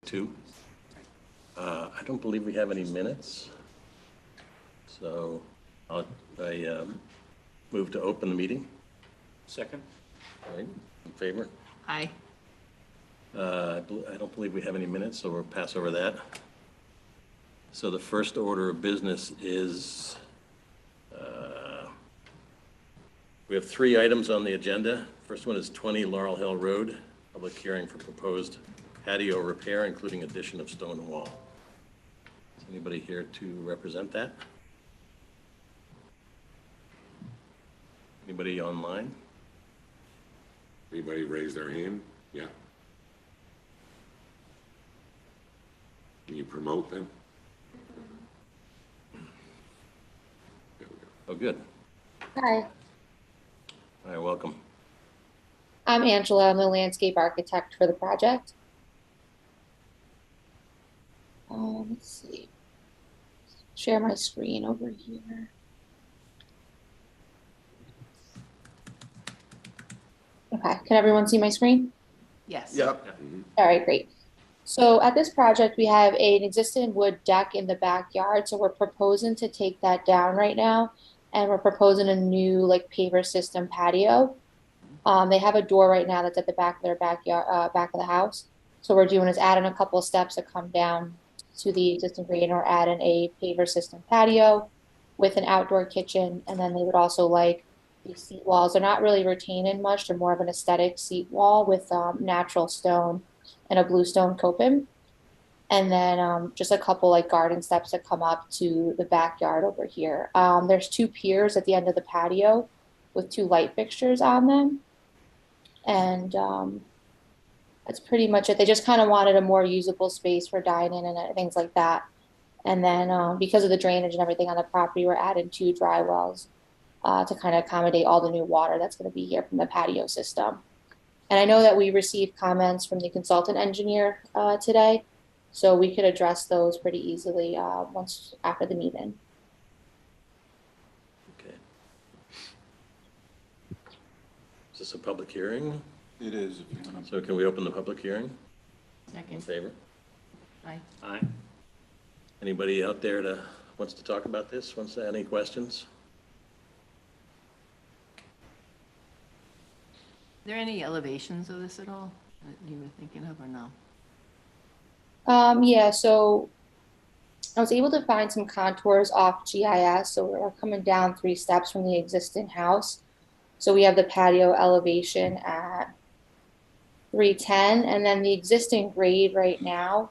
2. I don't believe we have any minutes, so I move to open the meeting. Second. All right, in favor? Aye. I don't believe we have any minutes, so we'll pass over that. So the first order of business is, we have 3 items on the agenda. First one is 20 Laurel Hill Road, public hearing for proposed patio repair, including addition of stone wall. Is anybody here to represent that? Anybody online? Anybody raise their hand? Yeah. Can you promote them? There we go. Oh, good. Hi, All right, welcome. I'm Angela. I'm the landscape architect for the project. Let's see. Share my screen over here. Okay, can everyone see my screen? Yes. Yep. All right, great. So at this project, we have an existing wood deck in the backyard. So we're proposing to take that down right now. And we're proposing a new like paver system patio. They have a door right now that's at the back of their backyard, back of the house. So what we're doing is adding a couple of steps that come down to the existing grade, and we're adding a paver system patio with an outdoor kitchen. And then they would also like these seat walls. They're not really retaining much. They're more of an aesthetic seat wall with natural stone and a bluestone coping. And then just a couple like garden steps that come up to the backyard over here. There's 2 piers at the end of the patio with 2 light fixtures on them. And that's pretty much it. They just kind of wanted a more usable space for dining and things like that. And then because of the drainage and everything on the property, we're adding 2 dry wells to kind of accommodate all the new water that's going to be here from the patio system. And I know that we received comments from the consultant engineer today, so we could address those pretty easily once after the meeting. Okay. Is this a public hearing? It is. If you want to. So can we open the public hearing? In Second. favor? Aye. Aye. Anybody out there wants to talk about this? Wants to add any questions? Are there any elevations of this at all that you were thinking of or no? Yeah, so I was able to find some contours off GIS. So we're coming down 3 steps from the existing house. So we have the patio elevation at 310, and then the existing grade right now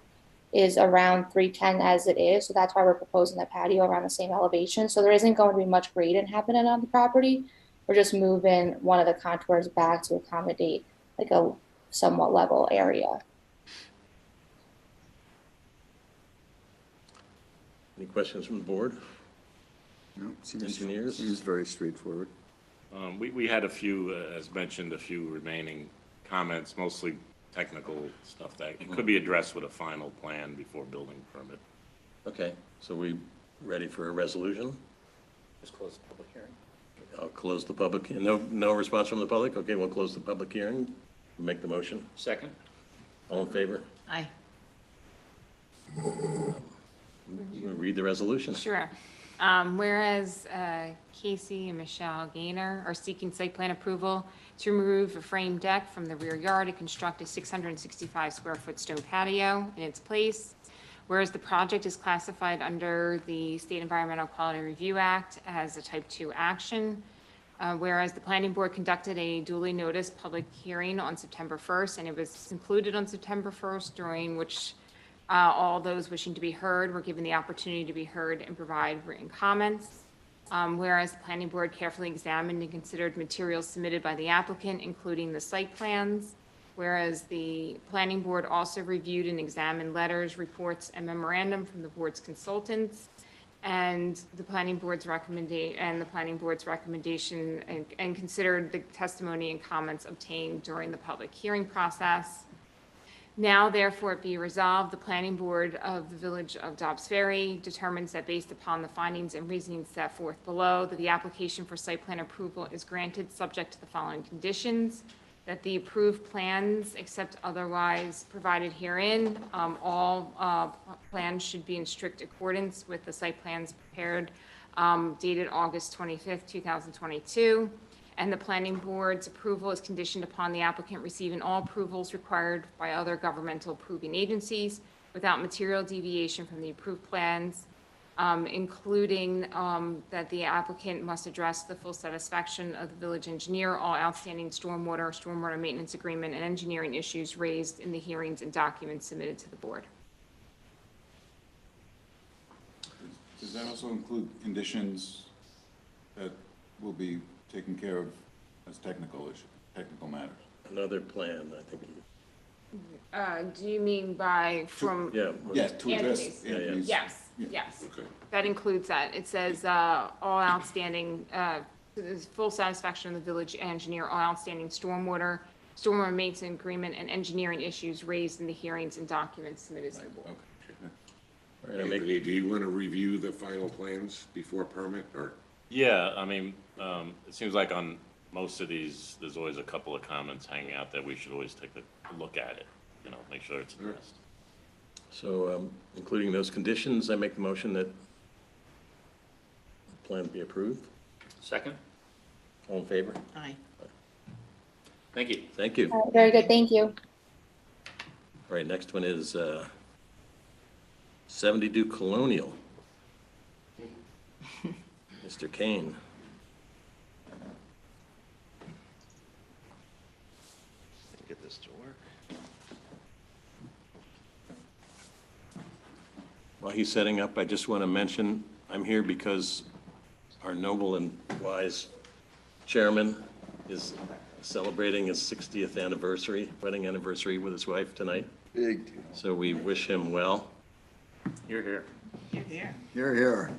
is around 310 as it is. So that's why we're proposing the patio around the same elevation. So there isn't going to be much grading happening on the property. We're just moving one of the contours back to accommodate like a somewhat level area. Any questions from the board? No, Engineers? seems very straightforward. We had a few, as mentioned, a few remaining comments, mostly technical stuff that it could be addressed with a final plan before building permit. Okay, so we ready for a resolution? Just close the public hearing. I'll close the public, no response from the public? Okay, we'll close the public hearing. Make the motion. Second. All in favor? Aye. We'll read the resolution. Sure. Whereas Casey and Michelle Gaynor are seeking site plan approval to remove a frame deck from the rear yard and construct a 665 square foot stone patio in its place. Whereas the project is classified under the State Environmental Quality Review Act as a type 2 action. Whereas the planning board conducted a duly noticed public hearing on September 1st, and it was concluded on September 1st, during which all those wishing to be heard were given the opportunity to be heard and provide written comments. Whereas the planning board carefully examined and considered materials submitted by the applicant, including the site plans. Whereas the planning board also reviewed and examined letters, reports, and memorandum from the board's consultants, and the planning board's recommendation and considered the testimony and comments obtained during the public hearing process. Now, therefore, it be resolved, the planning board of the village of Dobbs Ferry determines that based upon the findings and reasonings set forth below, that the application for site plan approval is granted subject to the following conditions. that the approved plans, except otherwise provided herein, all plans should be in strict accordance with the site plans prepared dated August 25th, 2022. And the planning board's approval is conditioned upon the applicant receiving all approvals required by other governmental approving agencies without material deviation from the approved plans, including that the applicant must address the full satisfaction of the village engineer, all outstanding stormwater maintenance agreement, and engineering issues raised in the hearings and documents submitted to the board. Does that also include conditions that will be taken care of as technical matters? Another plan, I think. Do you mean by from? Yeah. Yes, to address Anthony's. Anthony's. Yes, Yeah. yes. Okay. That includes that. It says, all outstanding, full satisfaction of the village engineer, all outstanding stormwater maintenance agreement, and engineering issues raised in the hearings and documents submitted to the board. Okay. All right, I make- Anthony, do you want to review the final plans before permit, or? Yeah, I mean, it seems like on most of these, there's always a couple of comments hanging out that we should always take a look at it, you know, make sure it's addressed. So, including those conditions, I make the motion that the plan be approved. Second? All in favor? Aye. Thank you. Thank you. All Very good, thank you. right, next one is 72 Colonial. Mr. Kane. Get this to work. While he's setting up, I just want to mention, I'm here because our noble and wise chairman is celebrating his 60th anniversary, wedding anniversary with his wife tonight. Big deal. So we wish him well. You're here. Here, here.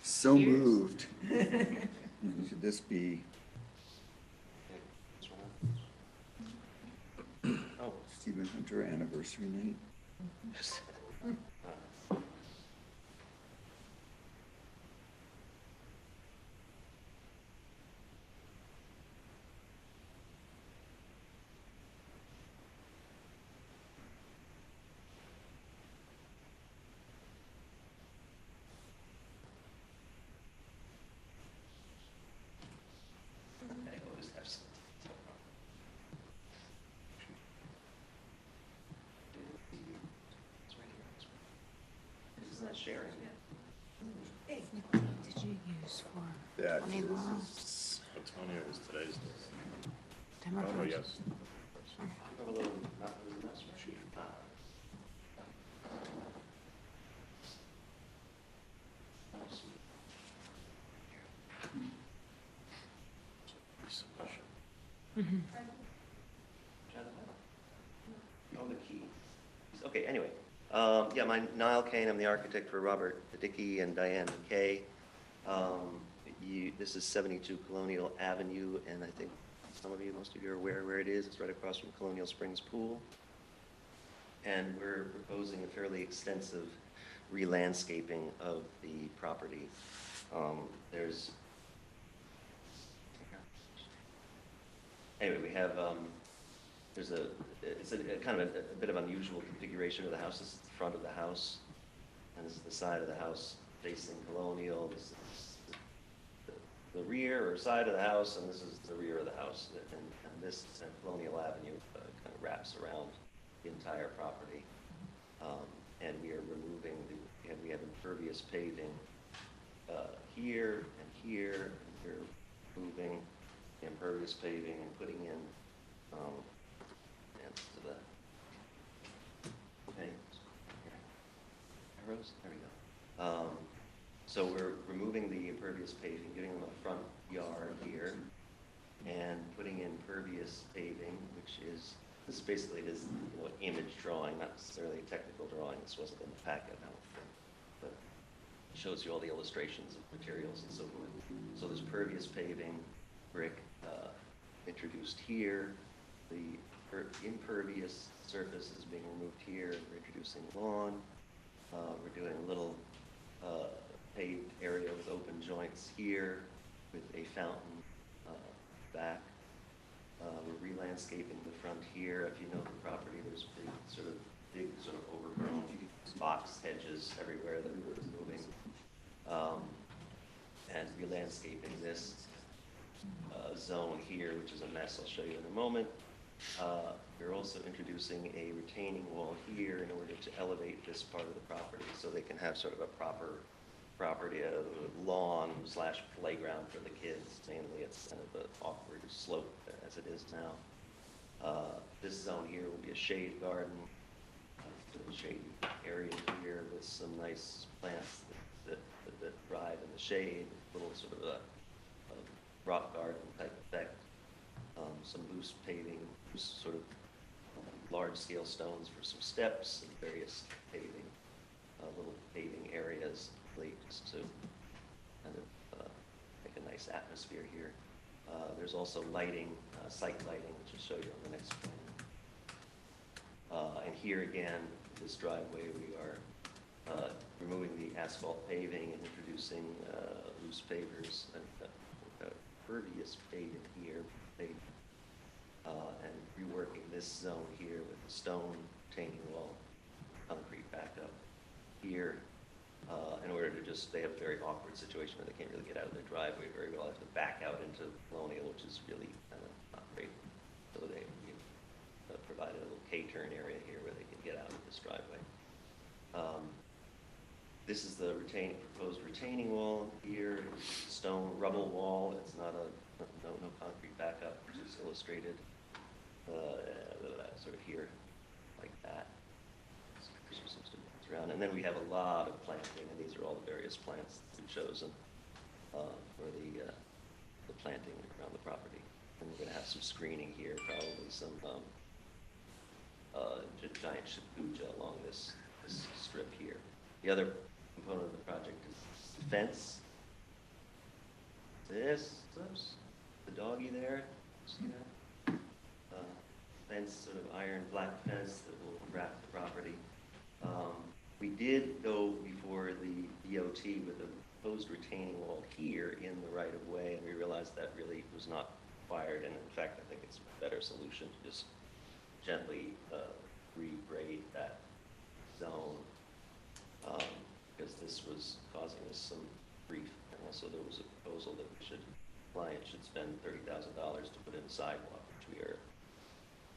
So moved. Should this be Oh, Stephen Hunter anniversary night? I always have some. It's right here. This is not sharing. Did you use for That Tony is- Laurel? Antonio is today's. Oh, Democrats? yes. Have a little, not really nice sheet. Oh, the key. Okay, anyway, yeah, my Niall Kane, I'm the architect for Robert Dickey and Diane McKay. This is 72 Colonial Avenue, and I think most of you are aware where it is. It's right across from Colonial Springs Pool. And we're proposing a fairly extensive re-landscaping of the property. Anyway, we have, it's a kind of a bit of unusual configuration of the house. This is the front of the house, and this is the side of the house facing Colonial. This is the rear or side of the house, and this is the rear of the house. And this Colonial Avenue kind of wraps around the entire property. And we are removing we have impervious paving here and here, and we're moving the impervious paving and putting in arrows, there we go. So we're removing the impervious paving, giving them a front yard here, and putting in pervious paving, which is, this basically is, image drawing, not necessarily a technical drawing. This wasn't in the packet, I don't think, but it shows you all the illustrations of materials and so forth. So there's pervious paving, brick introduced here. The impervious surface is being removed here. We're introducing lawn. We're doing a little paved area with open joints here with a fountain back. We're re-landscaping the front here. If you know the property, there's big sort of overgrown box hedges everywhere that we're removing. And re-landscaping this zone here, which is a mess I'll show you in a moment. We're also introducing a retaining wall here in order to elevate this part of the property so they can have sort of a proper property, a lawn / playground for the kids. Mainly it's kind of an awkward slope as it is now. This zone here will be a shade garden, shady area here with some nice plants that thrive in the shade, little sort of a rock garden type effect. Some loose paving, sort of large-scale stones for some steps and various paving, little paving areas, really just to kind of make a nice atmosphere here. There's also lighting, site lighting, which I'll show you on the next plan. And here again, this driveway, we are removing the asphalt paving and introducing loose pavers and pervious paving here, and reworking this zone here with the stone retaining wall, concrete backup here, in order to they have a very awkward situation where they can't really get out of their driveway very well. They have to back out into Colonial, which is really kind of not great. So they provided a little K-turn area here where they can get out of this driveway. This is the proposed retaining wall here, stone rubble wall. It's not no concrete backup, which is illustrated sort of here, like that. Around. And then we have a lot of planting, and these are all the various plants that we've chosen for the planting around the property. And we're going to have some screening here, probably some giant shakuja along this strip here. The other component of the project is the fence. The doggy there, see that? Fence, sort of iron black fence that will wrap the property. We did go before the DOT with a proposed retaining wall here in the right of way, and we realized that really was not required. And in fact, I think it's a better solution to just gently regrade that zone, because this was causing us some grief. And also there was a proposal that client should spend $30,000 to put in a sidewalk, which we are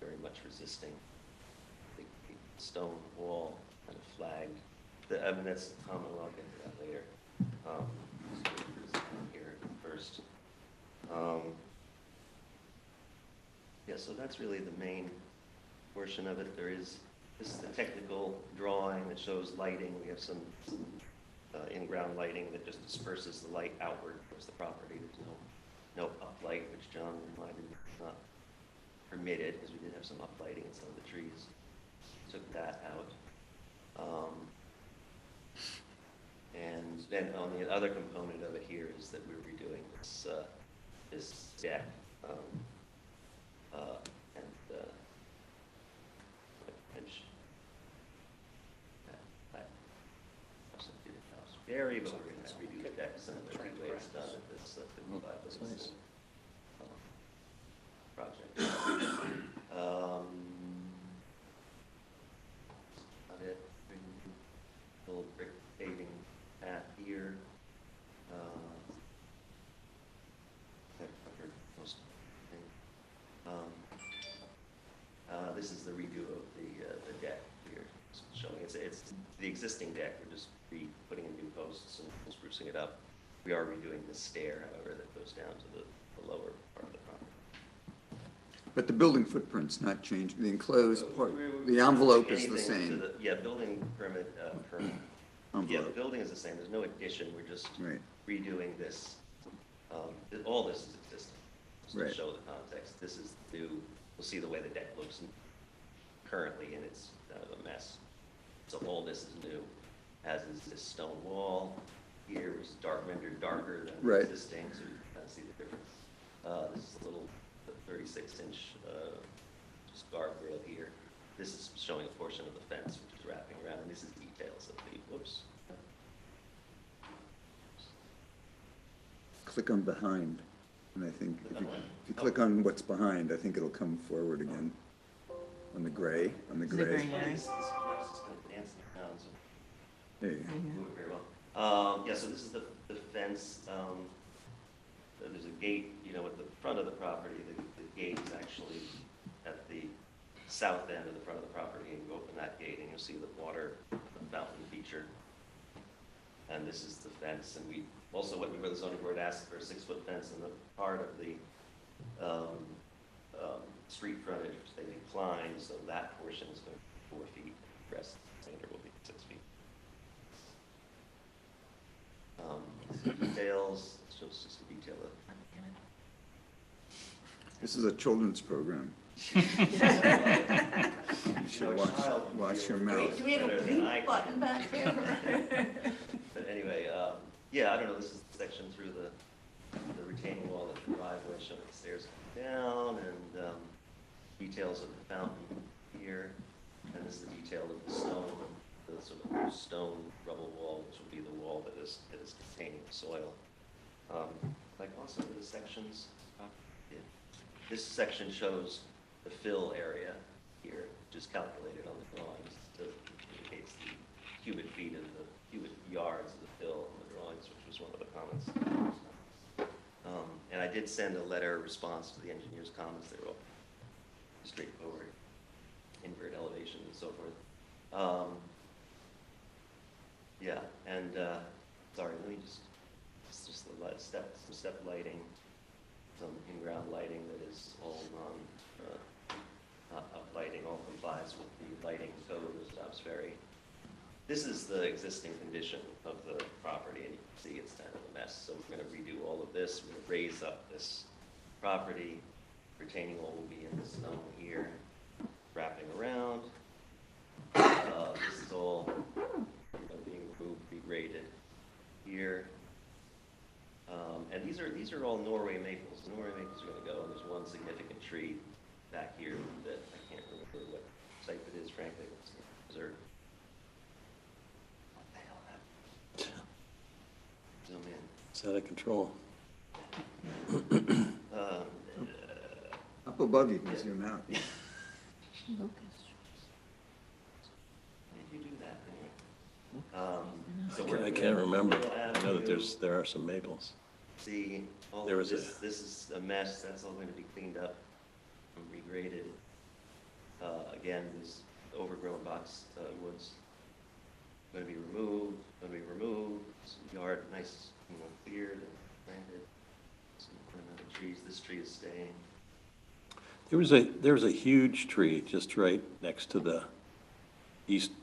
very much resisting. The stone wall kind of flagged. I mean, that's common. I'll get to that later. Here first. Yeah, so that's really the main portion of it. This is the technical drawing that shows lighting. We have some in-ground lighting that just disperses the light outward towards the property. There's no uplight, which John reminded me is not permitted, because we did have some uplighting in some of the trees. Took that out. And then on the other component of it here is that we're redoing this deck, Vary, but we're going to redo the decks and the way it's done at this 55 project. Not it. Little brick paving path here. I've covered most things. This is the redo of the deck here, showing it's the existing deck. We're just putting in new posts and sprucing it up. We are redoing the stair, however, that goes down to the lower part of the property. But the building footprint's not changing, the enclosed part, the envelope is the Anything same. yeah, building permit. Yeah, the building is the same. There's no addition. We're just Right. redoing this. All this is existing. Just Right. to show the context. This is new. We'll see the way the deck looks currently, and it's kind of a mess. So all this is new, as is this stone wall here, which is rendered darker than Right. existing, so you can kind of see the difference. This is a little 36-inch just guardrail here. This is showing a portion of the fence, which is wrapping around, and this is details of the, whoops. Click on behind, and I think, if you- If you click on what's behind, I think it'll come forward again. On the gray, The gray This area. is gonna dance around, so There you go. move it very well. Yeah, so this is the fence. There's a gate, you know, at the front of the property. The gate is actually at the south end of the front of the property, and you open that gate and you'll see the water fountain feature. And this is the fence, and we also, went before the zoning board asked for a 6-foot fence in the part of the street frontage, which they declined, so that portion is going to be 4 feet. The rest, standard will be 6 feet. Details, it's just a detail of. This is a children's program. You should watch your mouth. Do we have a pink button back there? But anyway, yeah, I don't know, this is the section through the retaining wall of the driveway, showing the stairs down, and details of the fountain here, and this is the detail of the stone, the sort of stone rubble wall, which will be the wall that is containing the soil. Like also the sections, yeah. This section shows the fill area here, which is calculated on the drawings, to indicates the cubic feet of the cubic yards of the fill on the drawings, which was one of the comments. And I did send a letter response to the engineer's comments. They were all straightforward, invert elevation and so forth. Yeah, and sorry, let me just some step lighting, some in-ground lighting that is all not uplighting, all complies with the lighting code of Dobbs Ferry. This is the existing condition of the property, and you can see it's kind of a mess. So we're going to redo all of this. We're going to raise up this property. Retaining wall will be in the stone here, wrapping around. This is all being removed, regraded here. And these are all Norway maples. The Norway maples are going to go, and there's one significant tree back here that I can't remember what site it is, frankly. It's preserved. What the hell happened? Zoom in. It's out of control. Up above, you can zoom out. How did you do that anyway? So I can't remember. I know that there are some maples. See, all There of was this is a mess. That's all going to be cleaned up and regraded. Again, these overgrown boxwoods going to be removed. Some yard, nice, cleared and planted. Some ornamental trees. This tree is staying. There was a huge tree just right next to the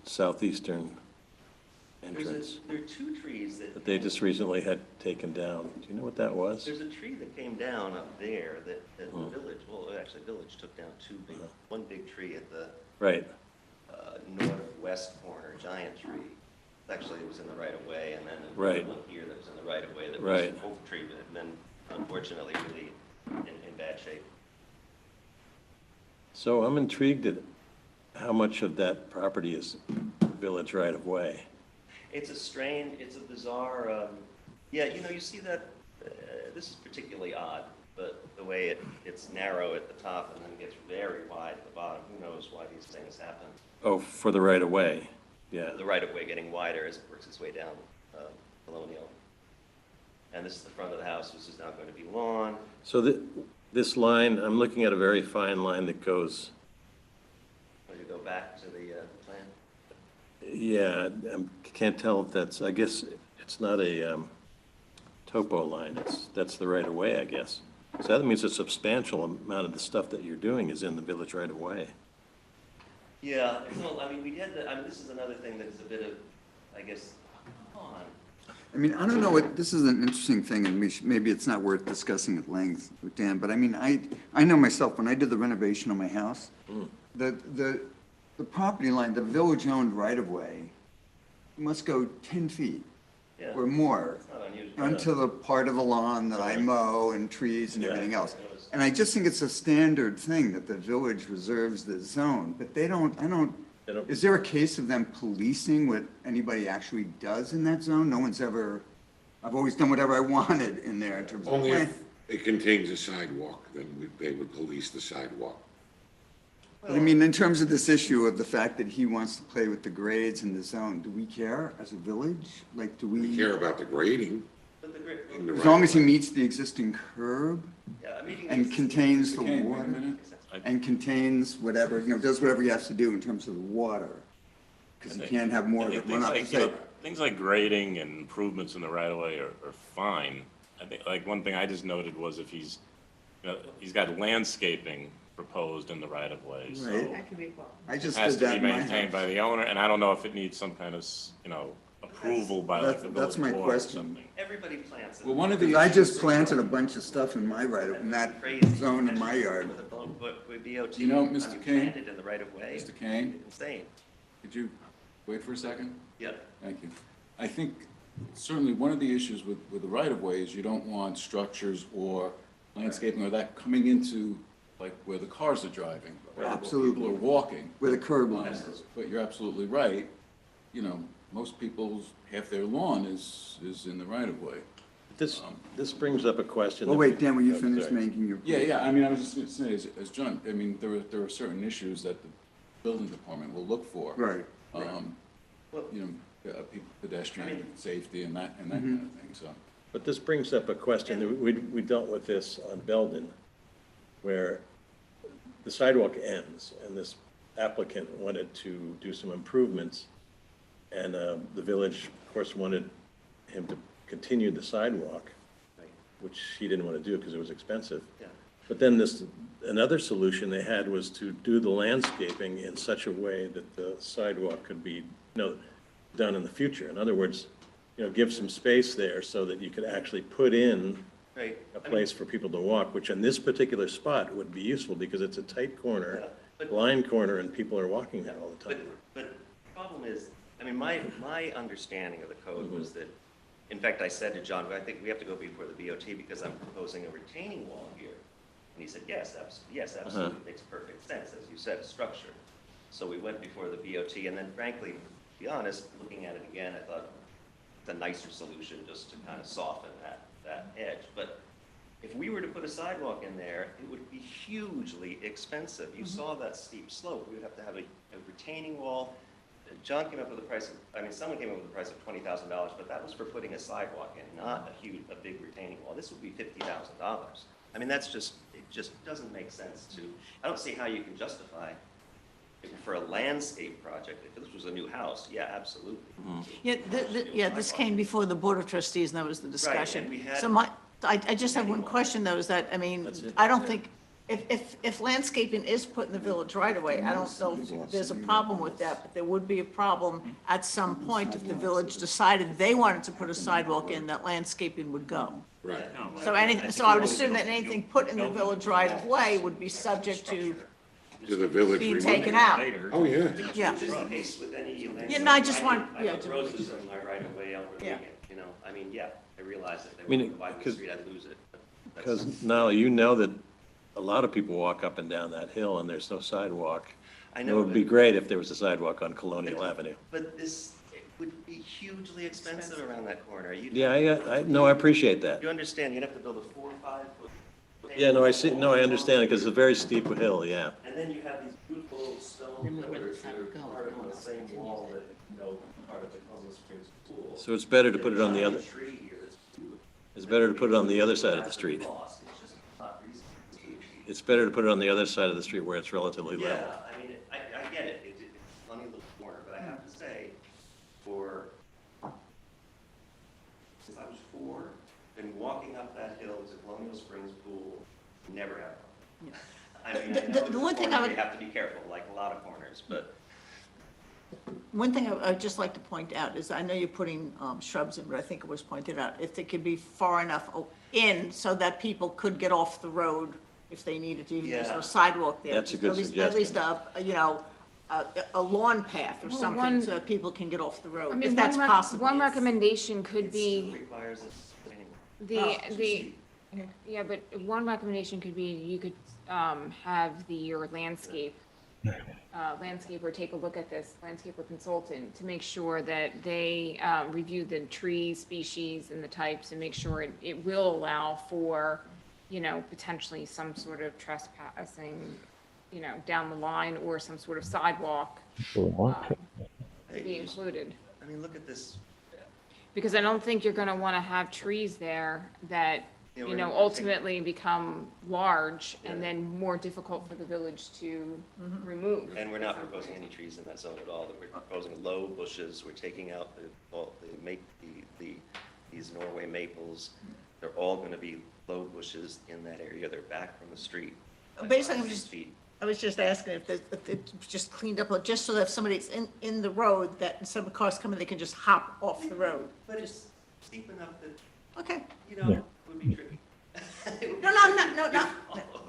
southeastern entrance There are 2 trees that they just recently had taken down. Do you know what that was? There's a tree that came down up there that the village, well, actually, village took down 2 big, one big tree at the Right. northwest corner, giant tree. Actually, it was in the right of way, and then Right. one here that was in the right of way that was Right. an oak tree, but then unfortunately really in bad shape. So I'm intrigued at how much of that property is village right of way. It's a bizarre, yeah, you see that, this is particularly odd, but the way it's narrow at the top and then gets very wide at the bottom. Who knows why these things happen? Oh, for the right of way. Yeah. The right-of-way getting wider as it works its way down Colonial. And this is the front of the house, which is now going to be lawn. So this line, I'm looking at a very fine line that goes, When you go back to the plan. yeah, I can't tell if that's, I guess it's not a topo line. That's the right of way, I guess. So that means a substantial amount of the stuff that you're doing is in the village right of way. Yeah, so, this is another thing that is a bit of, I guess, come on. I mean, I don't know this is an interesting thing, and maybe it's not worth discussing at length with Dan, but I mean, I know myself, when I did the renovation of my house, the property line, the village-owned right-of-way must go 10 feet Yeah. or more It's not unusual. onto the part of the lawn that I mow and trees and Yeah. everything else. And I just think it's a standard thing that the village reserves the zone, but They don't- is there a case of them policing what anybody actually does in that zone? No one's ever, I've always done whatever I wanted in there in terms of. it contains a sidewalk, then they would police the sidewalk. But I mean, in terms of this issue of the fact that he wants to play with the grades in the zone, do we care as a village? Like, do We we, care about the grading. But the grid, in the as long as he right-of-way. meets the existing curb yeah, I'm meeting. and contains the Okay, wait a water, minute. and contains whatever, does whatever he has to do in terms of the water? Because he can't have more I that think run things up the like, you know, site. things like grading and improvements in the right of way are fine. I think, like, one thing I just noted was if he's, you know, he's got landscaping proposed in the right of way, so. Right. I It just has did to that be in my maintained by house. the owner, and I don't know if it needs some kind of, you know, approval by like the That's village my board or question. something. Everybody plants it. Well, one of the. I just issues- planted a bunch of stuff in my right, in that Crazy. zone in my yard. With BOT. You know, I mean, Mr. Kane? planted in the right of way. Mr. Kane? Insane. Could you wait for a second? Yeah. Thank you. I think certainly one of the issues with the right-of-way is you don't want structures or landscaping or that coming into, like, where the cars are driving. or where Absolutely. People are walking. Where the curb line is. But you're absolutely right. You know, most people's, half their lawn is in the right-of-way. This brings up a question. Well, that- wait, Dan, will you Oh, finish sorry. making your? Yeah, I mean, I was just gonna say, as John, I mean, there are certain issues that the building department will look for. Right. You know, pedestrian safety and that kind of thing, so. But this brings up a question, that we dealt with this on Belden, where the sidewalk ends, and this applicant wanted to do some improvements, and the village, of course, wanted him to continue the sidewalk, which he didn't want to do because it was expensive. Yeah. But then another solution they had was to do the landscaping in such a way that the sidewalk could be, done in the future. In other words, give some space there so that you could actually put in Right. a place for people to walk, which in this particular spot would be useful because it's a tight corner, Yeah, but- blind corner, and people are walking there all the But, time. but the problem is, I mean, my understanding of the code was that, in fact, I said to John, I think we have to go before the BOT because I'm proposing a retaining wall here. And he said, yes, absolutely, makes perfect sense, as you said, a structure. So we went before the BOT, and then frankly, to be honest, looking at it again, I thought it's a nicer solution just to kind of soften that edge. But if we were to put a sidewalk in there, it would be hugely expensive. You saw that steep slope. We would have to have a retaining wall. John came up with a price someone came up with a price of $20,000, but that was for putting a sidewalk in, not a big retaining wall. This would be $50,000. I mean, it just doesn't make sense I don't see how you can justify it for a landscape project. If this was a new house, yeah, absolutely. Yeah, this came before the Board of Trustees, and that was the discussion. and we had- So I just have one question, though, is that, I mean, That's it. I don't think, if landscaping is put in the village right away, I don't know if there's a problem with that, but there would be a problem at some point if the village decided they wanted to put a sidewalk in, that landscaping would go. Right. So I would assume that anything put in the village right of way would be subject to To the village. being removal. taken out. Oh, yeah. Yeah. Which is the case with any landscape. Yeah, no, I just want- I yeah, have to- roses in my right of way over the Yeah. weekend, I mean, yeah, I realize that they mean, were dividing the because- street, I'd lose it. But that's- Because now you know that a lot of people walk up and down that hill and there's no sidewalk. I It know, would be but- great if there was a sidewalk on Colonial Avenue. But it would be hugely expensive around that corner. Yeah, I appreciate that. You understand, you'd have to build a 4 or 5 foot. Yeah, I understand it because it's a very steep hill, yeah. And then you have these beautiful stone Remember where the pillars that sun are goes, part of no, the it same continues wall there. that, part of the Columbus Springs pool. So it's better to put it on the other, There's a giant tree here that's beautiful. it's better to put it on the other side of the street. Lost. It's just not reasonable. It's better to put it on the other side of the street where it's relatively level. Yeah, I mean, I get it, it's a funny little corner, but I have to say, since I was 4, been walking up that hill to Colonial Springs Pool, never had a problem. I mean, I know The one it's a thing corner, I would- you have to be careful, like a lot of corners, but One thing I'd just like to point out is, I know you're putting shrubs in, but I think it was pointed out, if they could be far enough in so that people could get off the road if they needed to, even if there's no Yeah. sidewalk there. That's a good At least suggestion. a lawn path or Well, something, one- so that people can get off the I road, mean, if that's possible. one recommendation could it be requires a anyway. yeah, but one recommendation could be you could have your landscaper take a look at this, landscaper consultant, to make sure that they review the tree species and the types and make sure it will allow for potentially some sort of trespassing, down the line or some sort of sidewalk to be included. I mean, look at this. Because I don't think you're gonna wanna have trees there that, Yeah, we're gonna take- ultimately become large and Yeah. then more difficult for the village to remove. And we're not proposing any trees in that zone at all. We're proposing low bushes. We're taking out these Norway maples. They're all going to be low bushes in that area. They're back from the street. by Basically, 5 feet. I was just asking if it's just cleaned up, just so that if somebody's in the road, that instead of cars coming, they can just hop off the road. But it's steep enough that, Okay. it would be tricky. No. All over.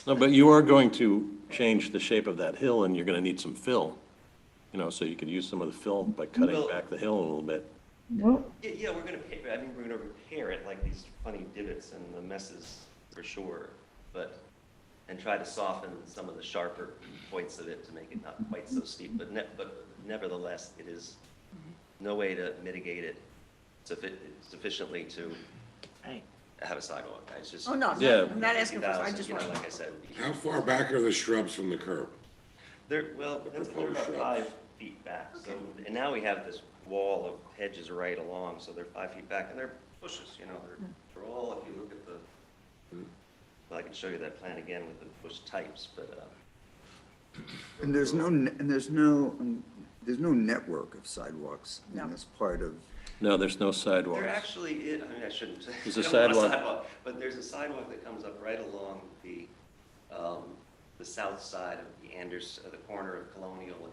No, but you are going to change the shape of that hill, and you're gonna need some fill, so you could use some of the fill by cutting Well- back the hill a little bit. Yeah, we're going to repair it like these funny divots and the messes for sure, and try to soften some of the sharper points of it to make it not quite so steep, but nevertheless, it is no way to mitigate it sufficiently to Right. have a sidewalk. It's just. Oh, no, Yeah. I'm not asking for, I 50,000, just you know, want. like I said. would be- How far back are the shrubs from the curb? They're about proposed shrubs. 5 feet back, so, and now we have this wall of hedges right along, so they're 5 feet back, and they're bushes, they're all, if you look at well, I can show you that plan again with the bush types, but, And there's no network of sidewalks No. in this part of, No, there's no sidewalks. there actually is, I shouldn't say. There's a I don't want sidewalk. But there's a sidewalk that comes up right along the south side of the corner of Colonial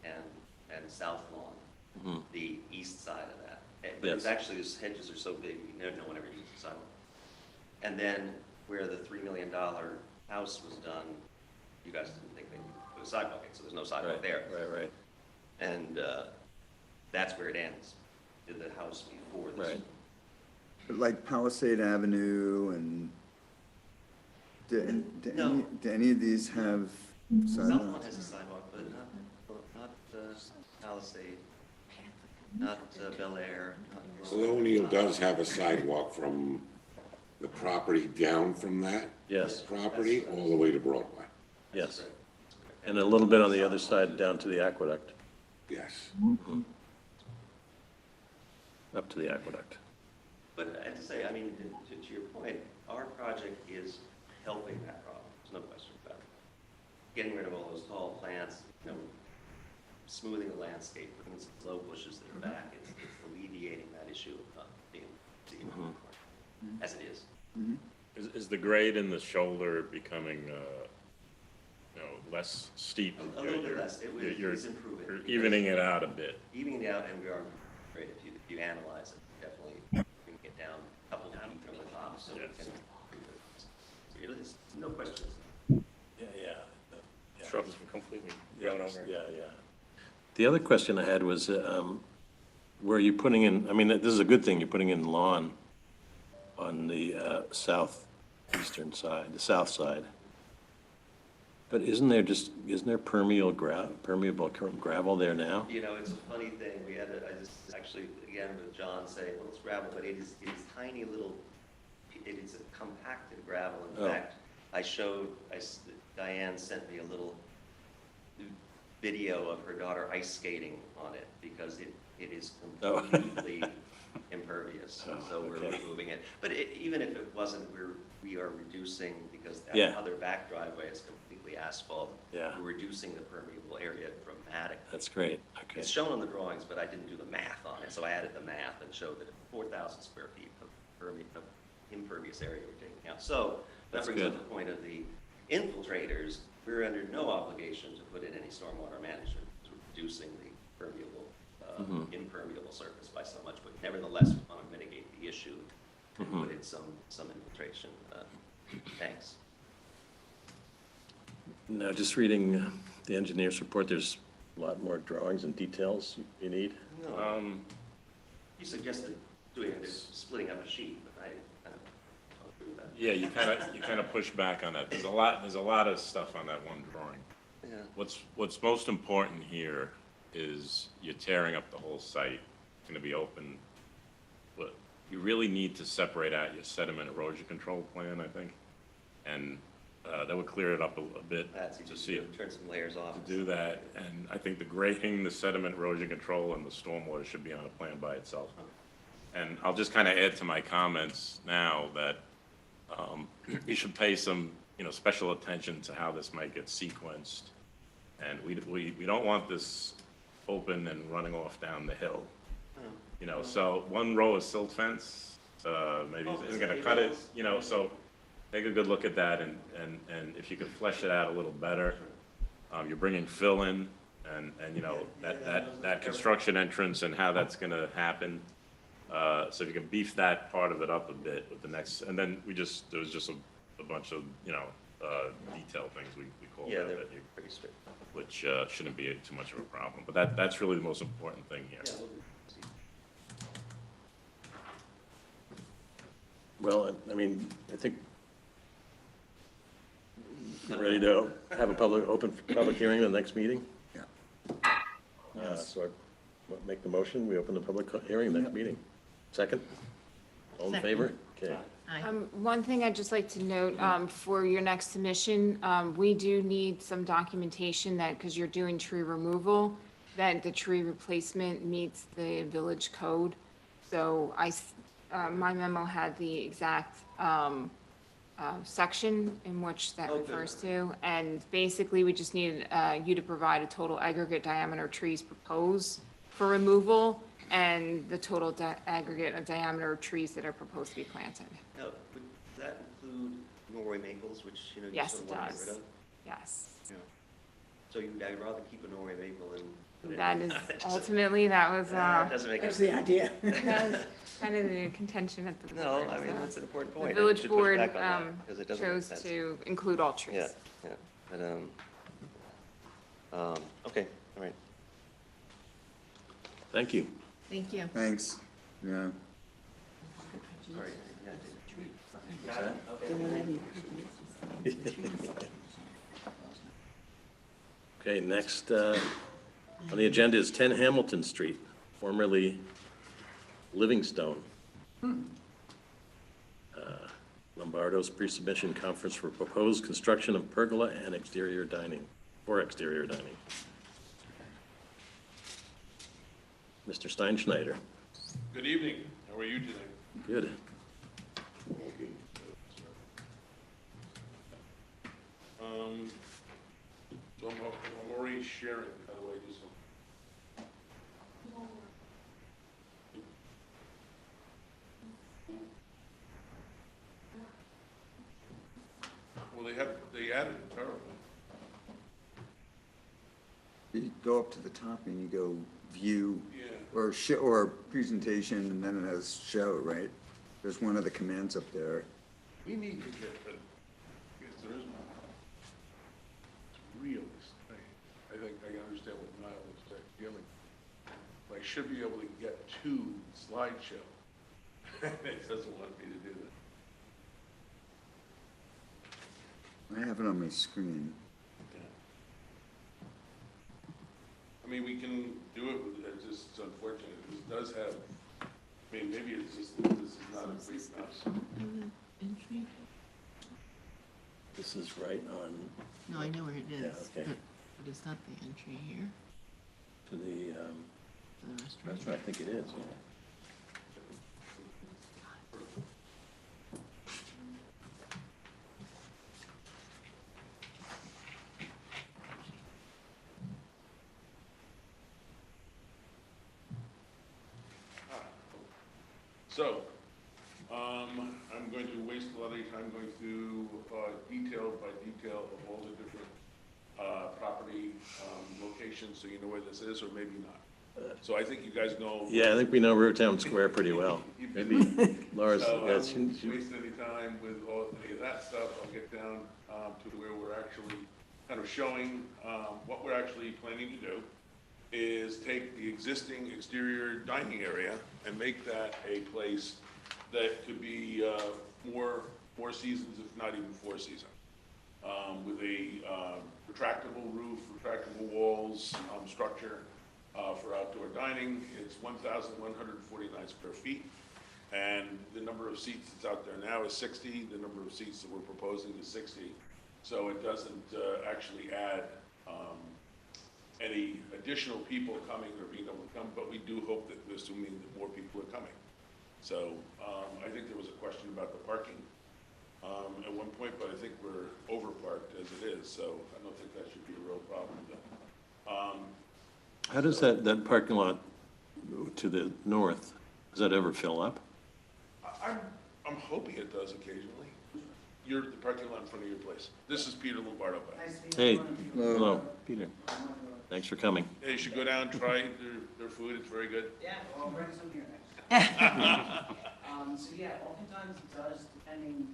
and South Lawn, the east side of that. But it's Yes. actually, those hedges are so big, no one ever uses the sidewalk. And then where the $3 million house was done, you guys didn't think they put a sidewalk in, so there's no sidewalk there. Right. And that's where it ends, did the house before this. Right. like Palisade Avenue and do No. any of these have South Lawn sidewalks? has a sidewalk, but not Palisade, not Bel Air. not- Colonial does have a sidewalk from the property down from that Yes, property all the way to Broadway. yes. And a little bit on the other side down to the aqueduct, Yes. up to the aqueduct. But I have to say, I mean, to your point, our project is helping that problem, there's no question about it. Getting rid of all those tall plants, smoothing the landscape, putting some low bushes that are back, it's alleviating that issue of not being as it is. Is the grade in the shoulder becoming, less steep? A little bit less. You're It's improving. you're evening it out a bit. Evening it out, and we are great. If you analyze it, definitely bring it down a couple feet from the top, so we Yes. can. It's no questions. Yeah. Shrubs are completely grown over. Yeah. The other question I had was, where are you putting in, I mean, this is a good thing, you're putting in lawn on the southeastern side, the south side. But isn't there permeable gravel there now? It's a funny thing. I just actually, again, with John saying, well, it's gravel, but it is tiny little, it is a compacted gravel. In Oh. fact, Diane sent me a little video of her daughter ice skating on it because it is Oh. completely impervious. Oh, So we're okay. removing it. But even if it wasn't, we are reducing, because that Yeah. other back driveway is completely asphalt. Yeah. We're reducing the permeable area dramatically. That's great, okay. It's shown on the drawings, but I didn't do the math on it, so I added the math and showed that 4,000 square feet of impervious area we're taking out. So that That's brings up good. the point of the infiltrators. We're under no obligation to put in any stormwater management, to reducing the impermeable surface by so much, but nevertheless, we want to mitigate the issue and put in some infiltration tanks. Now, just reading the engineer's report, there's a lot more drawings and details you need. No, you suggested splitting up a sheet, but I kind of don't agree with that. Yeah, you kind of push back on that. There's a lot of stuff on that one drawing. Yeah. What's most important here is you're tearing up the whole site. It's gonna be open, you really need to separate out your sediment erosion control plan, I think. And that would clear it up a bit That's to easy see it. turn some layers off. To do that, and I think the grading, the sediment erosion control, and the stormwater should be on a plan by itself. And I'll just kind of add to my comments now that you should pay some, special attention to how this might get sequenced. And we don't want this open and running off down the hill. So one row of silt fence, maybe isn't gonna cut it, so take a good look at that, and if you could flesh it out a little better. You're bringing fill in, and that construction entrance and how that's gonna happen. So if you can beef that part of it up a bit with the next, and then there was just a bunch of, detail things we called Yeah, out they're that you, pretty strict. which shouldn't be too much of a problem. But that's really the most important thing here. Yeah, we'll do. Well, I think ready to have a open public hearing in the next meeting? Yeah. So I make the motion, we open the public hearing next meeting. Second? All in Second. favor? Okay. Aye. One thing I'd just like to note, for your next submission, we do need some documentation that, because you're doing tree removal, that the tree replacement meets the village code. So my memo had the exact, section in which that refers to. And basically, we just need, you to provide a total aggregate diameter of trees proposed for removal and the total aggregate of diameter of trees that are proposed to be planted. Now, would that include Norway maples, which, you Yes, sort it of want to get does. rid of? Yes. Yeah. So I'd rather keep a Norway maple than. That is, ultimately, that was, That doesn't make any That's the sense. idea. that was kind of the contention at the board. No, I mean, so. that's an important The point. I village should push board back on that, 'cause it doesn't make chose sense. to include all trees. Yeah, but, okay, all right. Thank you. Thank you. Thanks, yeah. All right, yeah, Okay, next on the agenda is 10 Hamilton Street, formerly Livingstone. Lombardo's pre-submission conference for proposed construction of pergola and exterior dining, or exterior dining. Mr. Steinschneider. Good evening. How are you today? Good. So I'm already sharing, by the way, just so. Well, they added a turtle. You go up to the top and you go view Yeah. or presentation, and then it has show, right? There's one of the commands up there. We need to get, because there is one. It's really strange. I think I understand what Niall was feeling. I should be able to get to slideshow. It doesn't want me to do that. I have it on my screen. I mean, we can do it, it's just it's unfortunate, this does have, I mean, maybe it's just, that this is not a brief enough. This is right on No, I know where it is. Yeah, okay. But is that the entry here to the for the restaurant? restaurant, I think it is. Yeah. So, I'm going to waste a lot of your time going through detail by detail of all the different property locations, so you know where this is, or maybe not. So I think you guys know. Yeah, I think we know Root Town Square pretty well. Maybe Laura's, So I yeah, won't she- waste any time with any of that stuff. I'll get down to where we're actually kind of showing what we're actually planning to do is take the existing exterior dining area and make that a place that could be more seasons, if not even 4 seasons. With a retractable roof, retractable walls, structure for outdoor dining. It's 1,149 square feet. And the number of seats that's out there now is 60, the number of seats that we're proposing is 60. So it doesn't actually add any additional people coming or being able to come, but we do hope that, assuming that more people are coming. So I think there was a question about the parking at one point, but I think we're over-parked as it is, so I don't think that should be a real problem. How does that parking lot to the north, does that ever fill up? I'm hoping it does occasionally. You're the parking lot in front of your place. This is Peter Lombardo. Hey, hello, Peter. Thanks for coming. Hey, you should go down, try their food, it's very good. Yeah, well, I'll bring some here next time. So yeah, oftentimes it does, depending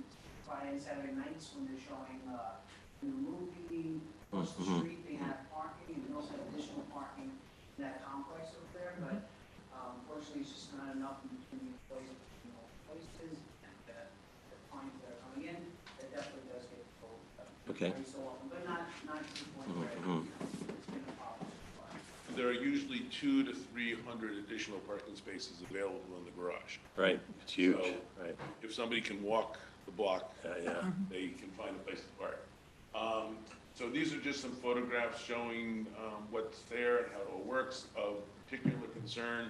Friday and Saturday nights when they're showing the movie, across the street, they have parking, and they also have additional parking in that complex over there, but unfortunately, it's just not enough in between places, and the clients that are coming in, it definitely does get full. Okay. Every so often, but not to the point where, it's been a problem so far. There are usually 200 to 300 additional parking spaces available in the garage. Right, it's huge, So, right. If somebody can walk the block, Yeah. they can find a place to park. So these are just some photographs showing what's there and how it all works. Of particular concern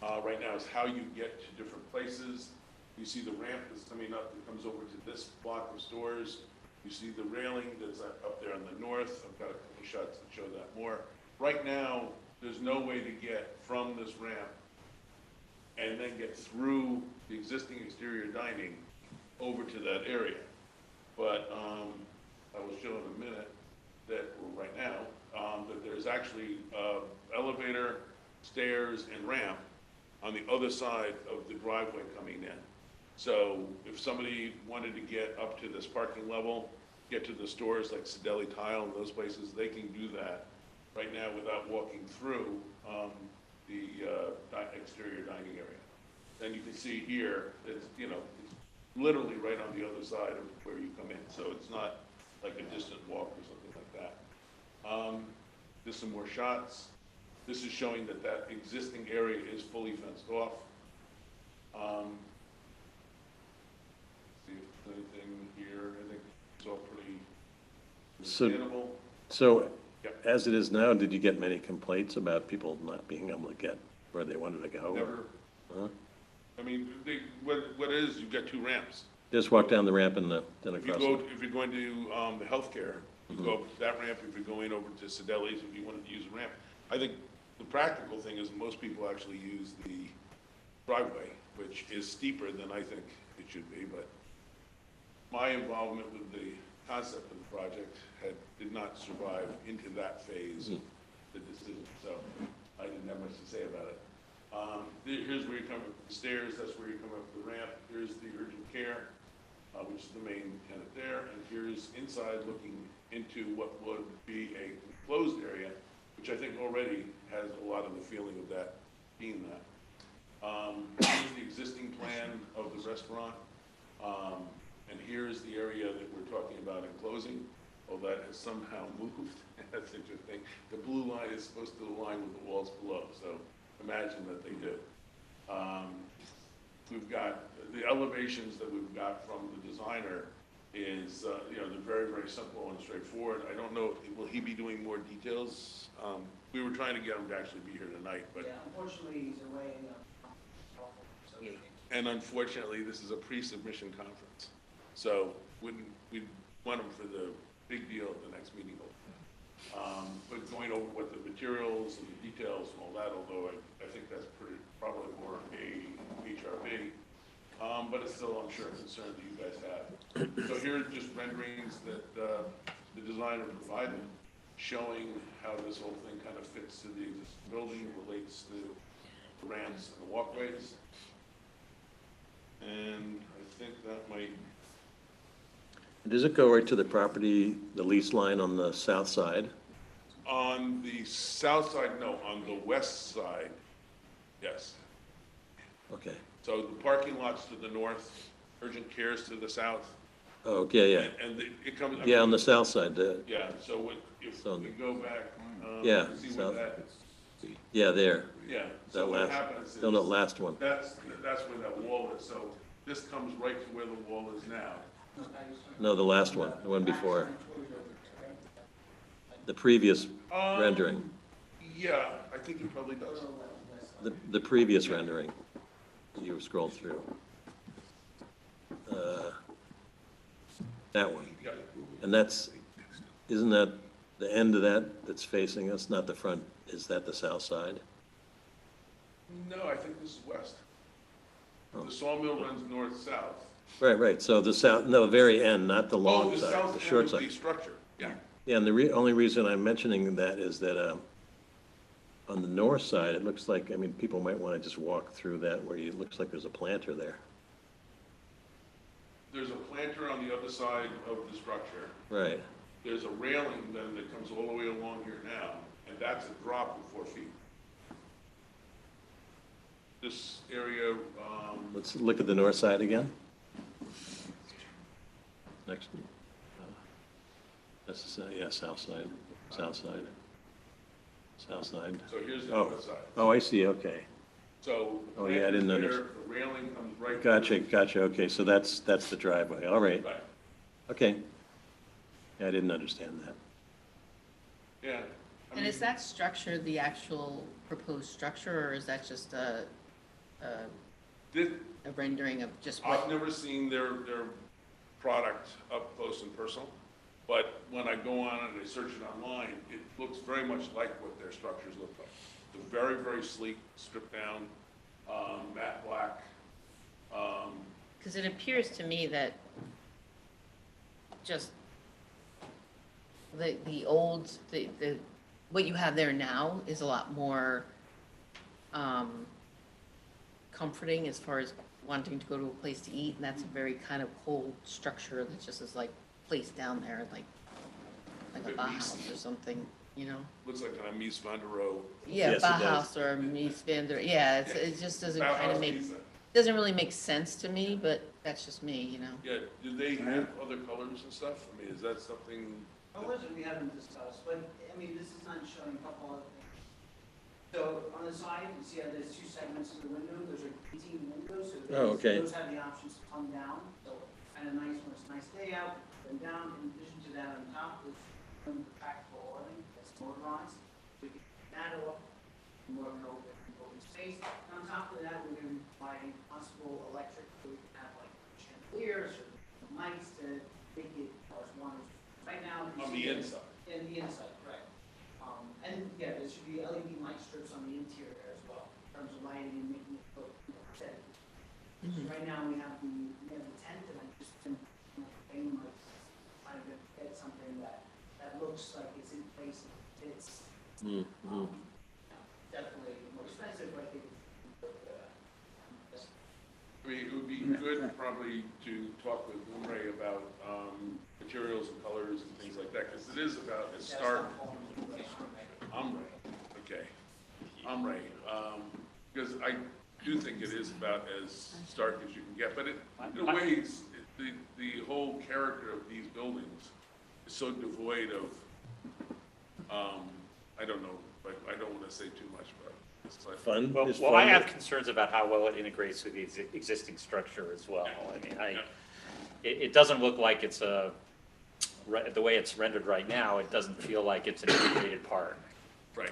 right now is how you get to different places. You see the ramp that's coming up that comes over to this block of stores. You see the railing that's up there on the north. I've got a couple of shots that show that more. Right now, there's no way to get from this ramp and then get through the existing exterior dining over to that area. But I will show in a minute that, or right now, that there's actually elevator, stairs, and ramp on the other side of the driveway coming in. So if somebody wanted to get up to this parking level, get to the stores like Sideli Tile and those places, they can do that right now without walking through the exterior dining area. And you can see here, it's, it's literally right on the other side of where you come in. So it's not like a distant walk or something like that. There's some more shots. This is showing that that existing area is fully fenced off. See if there's anything here. I think it's all pretty understandable. So, Yep. as it is now, did you get many complaints about people not being able to get where they wanted to go? Never. Huh? I mean, what is, you've got two ramps. Just walk down the ramp and then If you across go, it? if you're going to the healthcare, you go up that ramp. If you're going over to Sideli's, if you wanted to use a ramp. I think the practical thing is most people actually use the driveway, which is steeper than I think it should be, but my involvement with the concept of the project did not survive into that phase of the decision, so I didn't have much to say about it. Here's where you come up the stairs, that's where you come up the ramp. Here's the urgent care, which is the main tenant there, and here's inside looking into what would be a closed area, which I think already has a lot of the feeling of that being that. Here's the existing plan of the restaurant, and here's the area that we're talking about enclosing. Oh, that has somehow moved. That's interesting. The blue line is supposed to align with the walls below, so imagine that they do. We've got the elevations that we've got from the designer is, they're very, very simple and straightforward. I don't know, will he be doing more details? We were trying to get him to actually be here tonight, but. Yeah, unfortunately, he's away, so he And unfortunately, this is a pre-submission conference. So we'd want him for the big deal at the next meeting. But going over what the materials and the details and all that, although I think that's probably more a HRB. But it's still, I'm sure, a concern that you guys have. So here are just renderings that the designer provided, showing how this whole thing kind of fits to the existing building, relates to the ramps and the walkways. And I think that might. Does it go right to the property, the lease line on the south side? On the south side, no. On the west side, yes. Okay. So the parking lot's to the north, urgent care's to the south. Oh, yeah. And it comes. Yeah, on the south side, Yeah, so if So- we go back, Yeah, see south. what that, yeah, there. Yeah, That so what last, happens is. no, no, last one. That's where that wall is, so this comes right to where the wall is now. No, the last one, the one before. The previous rendering, Yeah, I think it probably does. the previous rendering, you scrolled through. That one. Yeah. And isn't that the end of that that's facing us, not the front? Is that the south side? No, I think this is west. The sawmill runs north-south. Right, so the south, no, the very end, not the Oh, long the side, south the end short of the side. structure, yeah. Yeah, and the only reason I'm mentioning that is that, on the north side, it looks like, I mean, people might want to just walk through that where it looks like there's a planter there. There's a planter on the other side of the structure. Right, There's a railing then that comes all the way along here now, and that's a drop of 4 feet. This area, let's look at the north side again. Next. This is, yeah, south side. South side. so here's the Oh, north side. oh, I see, okay. So the Oh, yeah, I didn't planter's there, understand. the railing comes right. Gotcha, okay, so that's the driveway, all right, Right, okay. Yeah, I didn't understand that. yeah. I And mean, is that structure the actual proposed structure, or is that just a this, rendering of just I've what? never seen their product up close and personal, but when I go on and I search it online, it looks very much like what their structures look like. They're very, very sleek, stripped down, matte black. Because it appears to me that just the old, what you have there now is a lot more comforting as far as wanting to go to a place to eat, and that's a very kind of cold structure that just is like placed down there, like a Bauhaus or something, you know? Looks like a Mies van der Rohe. Yeah, Yes, it does. Bauhaus or Mies van der, yeah, it just doesn't kind of Bauhaus make, pizza. doesn't really make sense to me, but that's just me, you know? Yeah, do they have other colors and stuff? I mean, is that something? Colors we haven't discussed, but, I mean, this is not showing a couple other things. So on the side, you see how there's 2 segments of the window, those are 18 windows, so Oh, okay. those have the options to come down, so kind of nice when it's a nice day out, then down. In addition to that, on top is the practical awning that's motorized. We can add up more of an open space. And on top of that, we're going to be providing possible electric, so we can have like chandeliers or lights to make it as one. Right now. On the inside. In the inside, correct. And yeah, there should be LED light strips on the interior as well, in terms of lighting and making it look aesthetic. So right now, we have the tent, and I just been, trying to get something that looks like it's in place, and fits. Definitely more expensive, but I think I mean, it would be good probably to talk with Umre about materials and colors and things like that, because it is about a stark. Ombre, okay. Ombre, because I do think it is about as stark as you can get, but in a way, the whole character of these buildings is so devoid of, I don't know, but I don't want to say too much, but it's like. Fun? Well, Is well, I fun? have concerns about how well it integrates with the existing structure as well. I mean, it doesn't look like it's the way it's rendered right now, it doesn't feel like it's an integrated part. Right.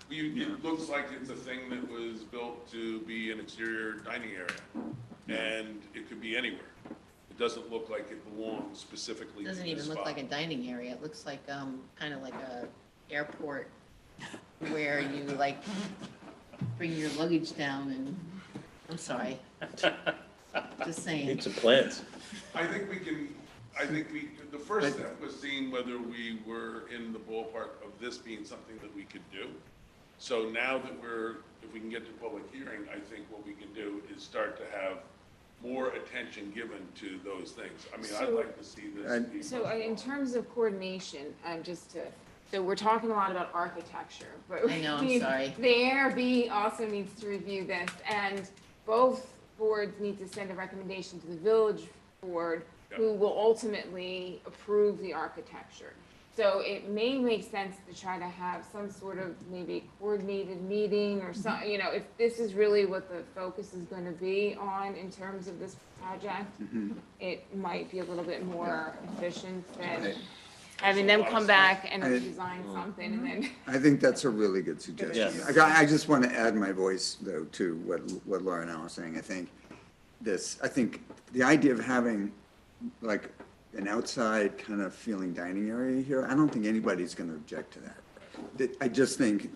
It looks like it's a thing that was built to be an exterior dining area, and it could be anywhere. It doesn't look like it belongs specifically It to doesn't this even look spot. like a dining area, it looks like, kind of like a airport where you like bring your luggage down and, I'm sorry. Just saying. Need some plants. I think the first step was seeing whether we were in the ballpark of this being something that we could do. So now that if we can get to public hearing, I think what we can do is start to have more attention given to those things. I mean, I'd like to see this be. So in terms of coordination, so we're talking a lot about architecture, but I know, I'm sorry. the ARB also needs to review this, and both boards need to send a recommendation to the village board, who will ultimately approve the architecture. So it may make sense to try to have some sort of maybe coordinated meeting or some, you know, if this is really what the focus is going to be on in terms of this project, it might be a little bit more efficient than having them come back and design something and then. I think that's a really good suggestion. Yes. I just want to add my voice, though, to what Laura and I were saying. I think the idea of having like an outside kind of feeling dining area here, I don't think anybody's going to object to that. I just think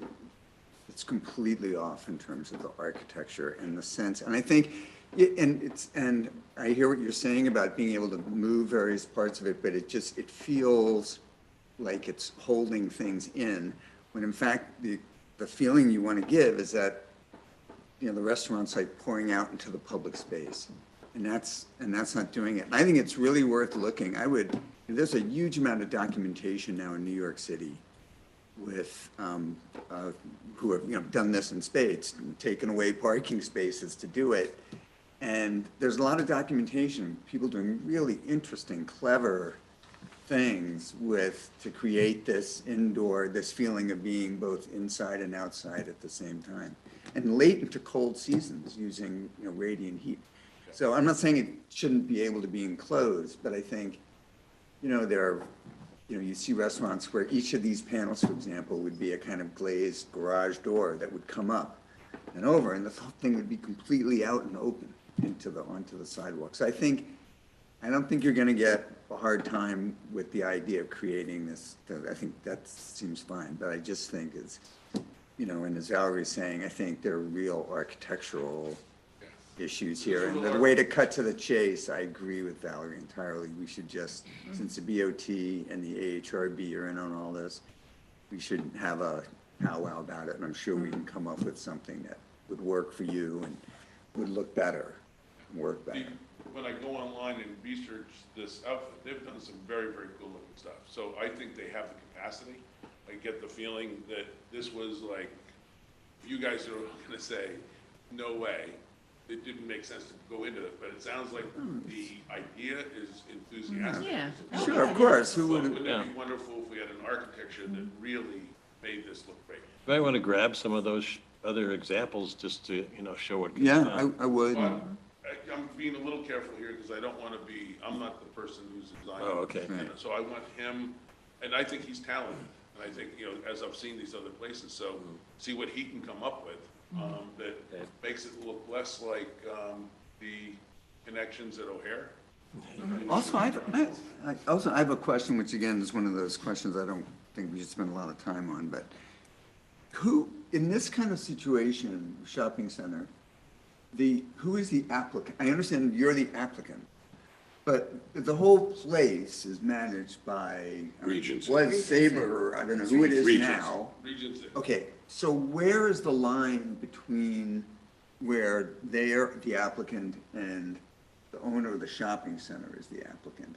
it's completely off in terms of the architecture and the sense. And I think, and I hear what you're saying about being able to move various parts of it, but it feels like it's holding things in, when in fact, the feeling you want to give is that, you know, the restaurant's like pouring out into the public space. And that's not doing it. I think it's really worth looking. There's a huge amount of documentation now in New York City with, who have, you know, done this in spades, and taken away parking spaces to do it. And there's a lot of documentation, people doing really interesting, clever things to create this this feeling of being both inside and outside at the same time. And late into cold seasons using, you know, radiant heat. So I'm not saying it shouldn't be able to be enclosed, but I think, you know, you see restaurants where each of these panels, for example, would be a kind of glazed garage door that would come up and over, and the whole thing would be completely out and open onto the sidewalk. So I don't think you're going to get a hard time with the idea of creating this. I think that seems fine, but I just think it's, you know, and as Valerie's saying, I think there are real architectural issues here. And the way to cut to the chase, I agree with Valerie entirely. We should just, since the BOT and the AHRB are in on all this, we should have a powwow about it. And I'm sure we can come up with something that would work for you and would look better, and work better. When I go online and research this outfit, they've done some very, very cool looking stuff. So I think they have the capacity. I get the feeling that this was like, you guys are gonna say, no way. It didn't make sense to go into it, but it sounds like the idea is enthusiastic. Yeah. Sure, of course. Who Wouldn't would? it be wonderful if we had an architecture that really made this look great? You might want to grab some of those other examples just to, you know, show what. Yeah, I would. But I'm being a little careful here because I don't want to be, I'm not the person who's designing. Oh, okay. And so I want him, and I think he's talented. And I think, you know, as I've seen these other places, so see what he can come up with. That makes it look less like the connections at O'Hare. Also, I have a question, which again is one of those questions I don't think we should spend a lot of time on, but who, in this kind of situation, shopping center, who is the applicant? I understand you're the applicant, but the whole place is managed by Regency. Was Sabre, I don't know who it is Regency. now. Regency. Okay, so where is the line between where they're the applicant and the owner of the shopping center is the applicant?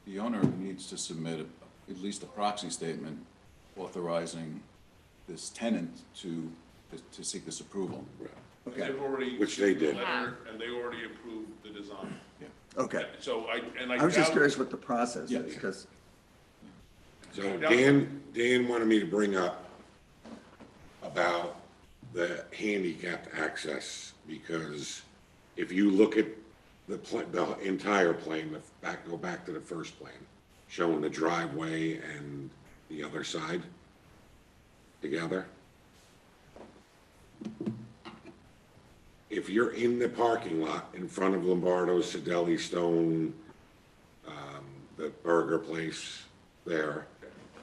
The owner needs to submit at least a proxy statement authorizing this tenant to seek this approval. Okay, They've already. Which they did. letter, And they already approved the design. okay. So I I was just doubt- curious what the process Yeah. is, because, So Dan wanted me to bring up about the handicapped access, because if you look at the entire plan, go back to the first plan, showing the driveway and the other side together. If you're in the parking lot in front of Lombardo's, Siddelli Stone, the burger place there,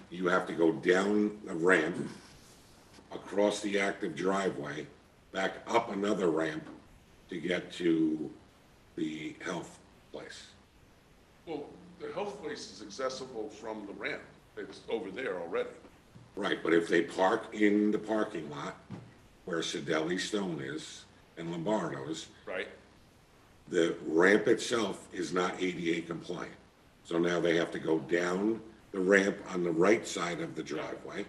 you have to go down the ramp, across the active driveway, back up another ramp to get to the health place. Well, the health place is accessible from the ramp. It's over there already. Right, but if they park in the parking lot where Siddelli Stone is and Lombardo's, Right. the ramp itself is not ADA compliant. So now they have to go down the ramp on the right side of the driveway,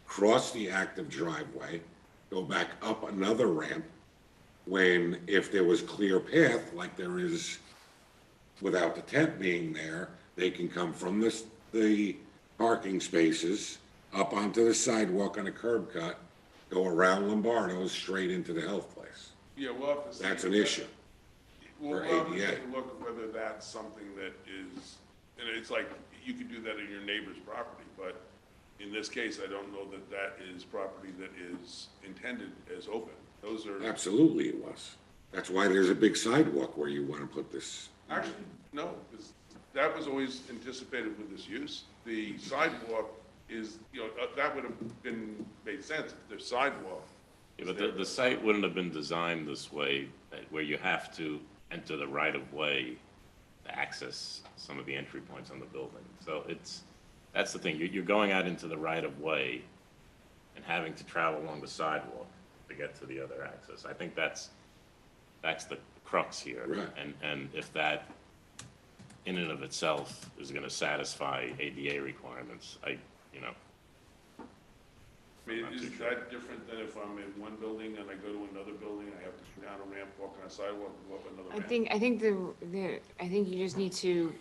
cross the active driveway, go back up another ramp, when if there was clear path like there is without the tent being there, they can come from the parking spaces up onto the sidewalk on a curb cut, go around Lombardo's straight into the health place. Yeah, we'll have to see. That's an issue. We'll for have to ADA. take a look at whether that's something that is, and it's like, you could do that in your neighbor's property, but in this case, I don't know that that is property that is intended as open. Those are, Absolutely it was. That's why there's a big sidewalk where you want to put this. actually, no, because that was always anticipated with this use. The sidewalk is, that would have been, made sense if the sidewalk. Yeah, but the site wouldn't have been designed this way, where you have to enter the right-of-way to access some of the entry points on the building. So that's the thing, you're going out into the right-of-way and having to travel along the sidewalk to get to the other access. I think that's the crux here. Right. And if that, in and of itself, is gonna satisfy ADA requirements, I I mean, Not is too sure. that different than if I'm in one building and I go to another building, I have to go down a ramp, walk on a sidewalk, and go up another ramp? I think you just need to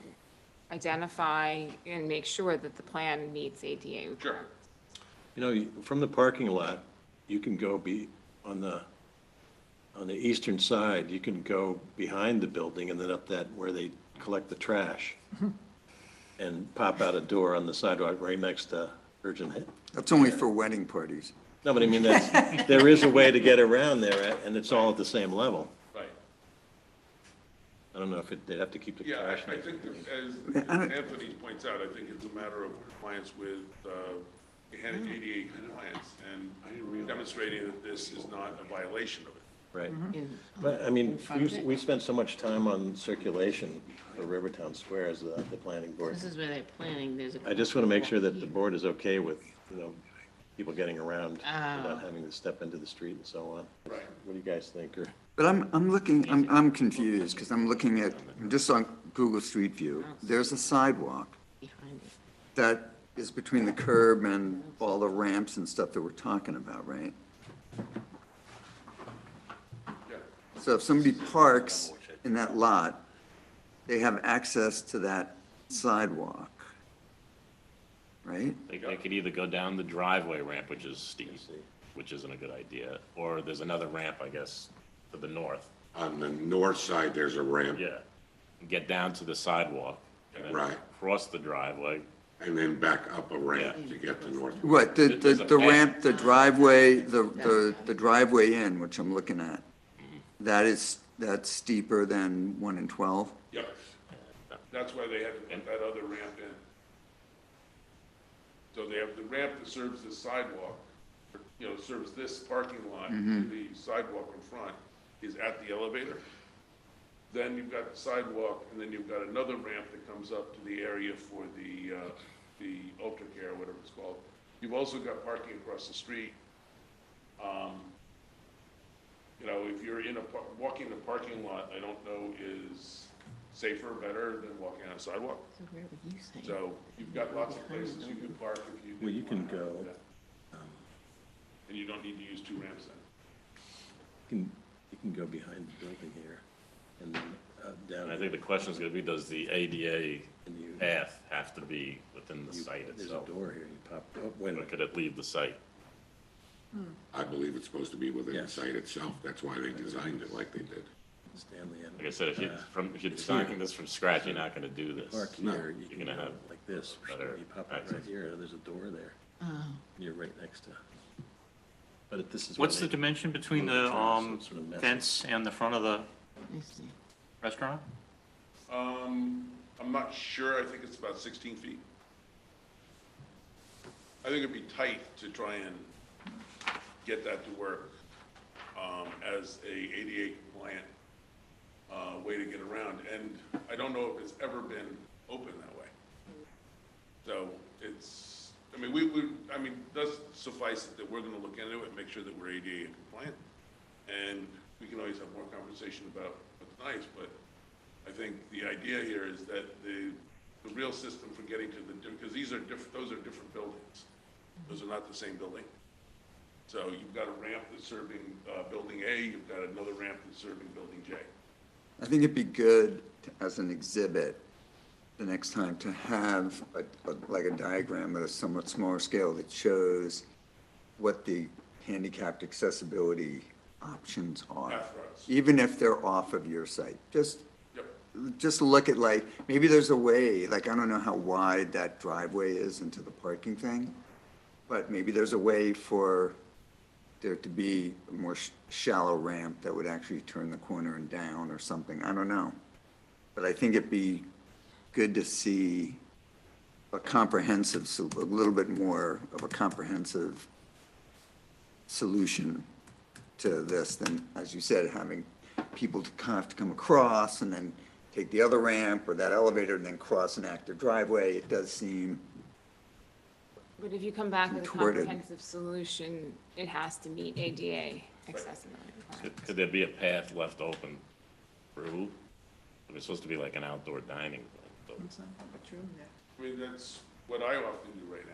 identify and make sure that the plan meets ADA requirements. From the parking lot, you can go on the eastern side, you can go behind the building and then up that where they collect the trash and pop out a door on the sidewalk right next to Urgent Head. That's only for wedding parties. No, but I mean, there is a way to get around there, and it's all at the same level. Right. I don't know if they'd have to keep the Yeah, trash. I think that as Anthony points out, I think it's a matter of compliance with ADA compliance and demonstrating that this is not a violation of it. Right. In- But, I mean, in front of it. we spent so much time on circulation for Rivertown Square as the planning board. This is where they're planning, there's a. I just want to make sure that the board is okay with, people getting around Oh. without having to step into the street and so on. Right. What do you guys think? Or, But I'm confused, because I'm looking at, just on Google Street View, there's a sidewalk Behind it. that is between the curb and all the ramps and stuff that we're talking about, right? Yeah. So if somebody parks in that lot, they have access to that sidewalk, right? They could either go down the driveway ramp, which is steep, which isn't a good idea, or there's another ramp, I guess, to the north. On the north side, there's a ramp. Yeah. Get down to the sidewalk, and then Right. cross the driveway. And then back up a ramp to get to North. What, There's a the path. ramp, the driveway, the driveway in, which I'm looking at, that's steeper than 1 and 12? Yep. That's why they had to put that other ramp in. So they have the ramp that serves this sidewalk, serves this parking lot, the sidewalk in front is at the elevator. Then you've got the sidewalk, and then you've got another ramp that comes up to the area for the Ultra Care, whatever it's called. You've also got parking across the street. If you're walking the parking lot, I don't know is safer, better than walking on a sidewalk. So where would you say? So you've got lots of places you can park if you. Well, you can wanna go, do that. And you don't need to use two ramps then. you can go behind the building here and then down. And I think the question is gonna be, does the ADA And you- path have to be within the site There's a itself? door here, you pop, oh, wait a Or minute. could it leave the site? I believe it's supposed to be within the Yes. site itself. That's why they designed it like they did. Stanley and. Like I said, if you're designing this from scratch, you're not gonna do this. Park No. here, you You're can gonna go have like this, better you pop out right access. here, there's a door there, Oh, you're right next to. But if this is. What's where the they dimension between move the trash, so it's sort of messy. fence and the front of the I see. restaurant? I'm not sure, I think it's about 16 feet. I think it'd be tight to try and get that to work, as a ADA compliant, way to get around. And I don't know if it's ever been open that way. So it's, does suffice it that we're gonna look into it, make sure that we're ADA compliant. And we can always have more conversation about what's nice, but I think the idea here is that the real system for getting to because those are different buildings. Those are not the same building. So you've got a ramp that's serving, building A, you've got another ramp that's serving building J. I think it'd be good as an exhibit the next time to have like a diagram at a somewhat smaller scale that shows what the handicapped accessibility options are, Pathways. even if they're off of your site. Yep. Just look at like, maybe there's a way, like, I don't know how wide that driveway is into the parking thing, but maybe there's a way for there to be a more shallow ramp that would actually turn the corner and down or something. I don't know. But I think it'd be good to see a comprehensive, a little bit more of a comprehensive solution to this than, as you said, having people to have to come across and then take the other ramp or that elevator and then cross an active driveway. It does seem, But if you come back with a Contorted. comprehensive solution, it has to meet ADA accessibility requirements. Could there be a path left open through? It's supposed to be like an outdoor dining room. I mean, that's what I often do right now.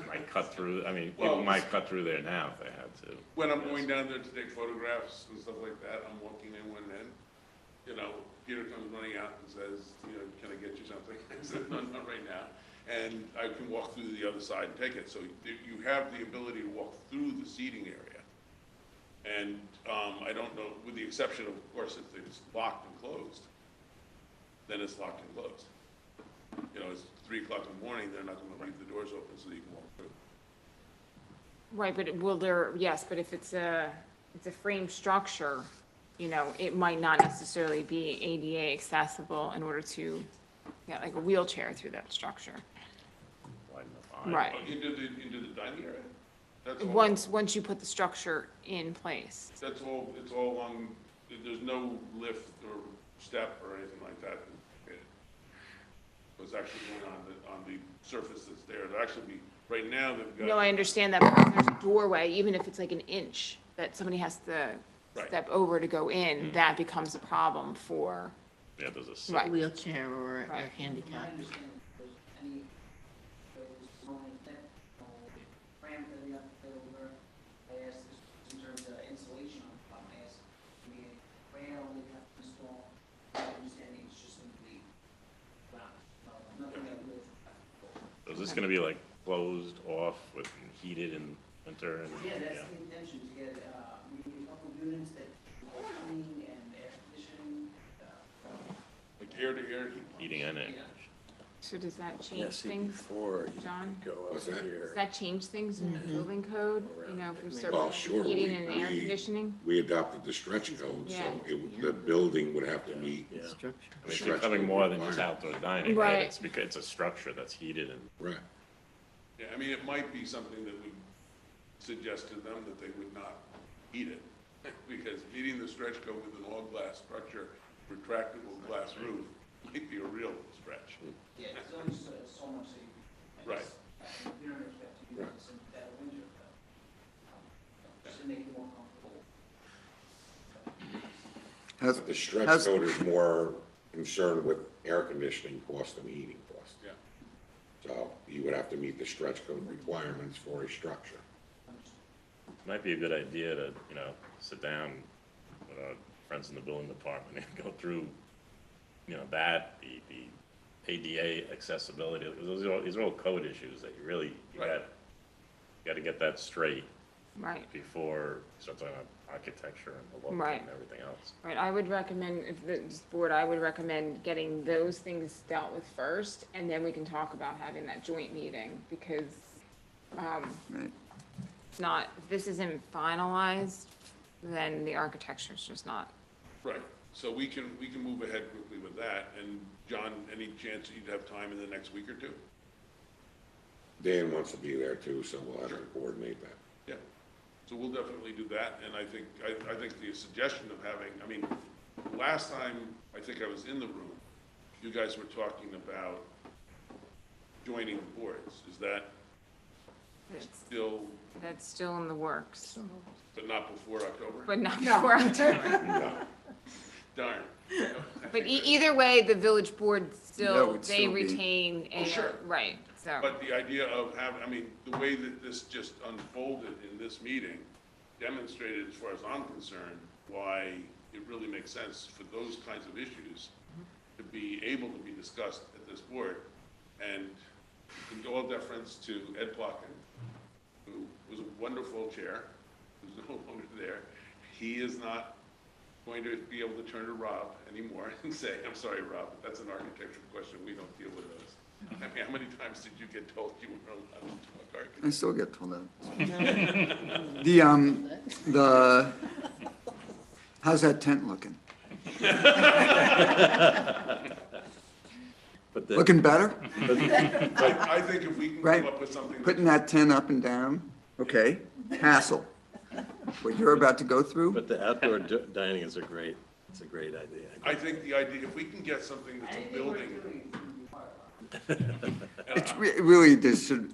Might cut through, I mean, Well, people might cut through there now if they had to. When I'm going down there to take photographs and stuff like that, I'm walking in one end, you know, Peter comes running out and says, you know, can I get you something? I said, no, not right now. And I can walk through the other side and take it. So you have the ability to walk through the seating area. And I don't know, with the exception of course, if it's locked and closed, then it's locked and closed. You know, it's 3 o'clock in the morning, they're not gonna leave the doors open so you can walk through. Right, but will there, yes, but if it's a frame structure, you know, it might not necessarily be ADA accessible in order to get like a wheelchair through that structure. Widen the aisle. Right. Into the dining area? That's all. Once you put the structure in place. That's all, it's all along, there's no lift or step or anything like that. What's actually going on the surface that's there. It'll actually be, right now, they've got. No, I understand that, but there's a doorway, even if it's like an inch, that somebody has to Right. step over to go in, that becomes a problem for, Yeah, there's a. right. Wheelchair or Right. I handicap. understand if there's any, if there's only that, ramp that we have to put over, I asked this in terms of insulation on top, I asked, I mean, rail, we have to install, I understand it's just simply, nothing that will. So is this gonna be like closed off with heated in winter and? Yeah, that's the intention, to get, maybe a couple units that are clean and air conditioning, Like ear to ear. Heating in it. So does that Yeah, change see, things? before you John? go What's over that? here. Does that change things in the building code? You know, if we start Well, with sure, heating and air we- conditioning? We adopted the stretch code, so Yeah. the building would have to meet. Yeah. I mean, it's Stretch becoming code more than just requirements. outdoor dining, Right. right? It's because it's a structure that's heated and. Right. Yeah, I mean, it might be something that we suggest to them that they would not heat it. Because heating the stretch code with an all-glass structure, retractable glass roof, might be a real stretch. yeah, it's only so much that you. Right. You don't expect to use this in that winter, but, just to make it more comfortable. has, The stretch has, code is more concerned with air conditioning cost and heating cost. Yeah. So you would have to meet the stretch code requirements for a structure. Might be a good idea to, you know, sit down with our friends in the building department and go through, you know, the ADA accessibility. These are all code issues that you really, you Right. got to get that straight Right. before you start talking about architecture and the look Right. and everything else. Right, I would recommend, if this board, I would recommend getting those things dealt with first, and then we can talk about having that joint meeting, because, right. it's not, if this isn't finalized, then the architecture's just not. Right, so we can move ahead quickly with that, and John, any chance that you'd have time in the next week or two? Dan wants to be there too, so we'll have to coordinate that. Yeah, so we'll definitely do that, and I think the suggestion of having, I mean, last time, I think I was in the room, you guys were talking about joining boards, is that It's- still, That's still in the works, but not before October? but not before October. No. Darn. But either way, the village board That still, would they still be- retain a, sure. right, so. But the idea of having, I mean, the way that this just unfolded in this meeting demonstrated, as far as I'm concerned, why it really makes sense for those kinds of issues to be able to be discussed at this board. And in all deference to Ed Plotkin, who was a wonderful chair, who's no longer there, he is not going to be able to turn to Rob anymore and say, I'm sorry, Rob, that's an architectural question, we don't deal with those. I mean, how many times did you get told you weren't allowed to talk architecture? I still get told that. How's that tent looking? But the, Looking better? I think if we can Right. come up with something. Putting that tent up and down, okay, hassle. What you're about to go through, but the outdoor dining is it's a great idea. I think the idea, if we can get something that's a Anything we're building. doing is gonna be part of it. it's really,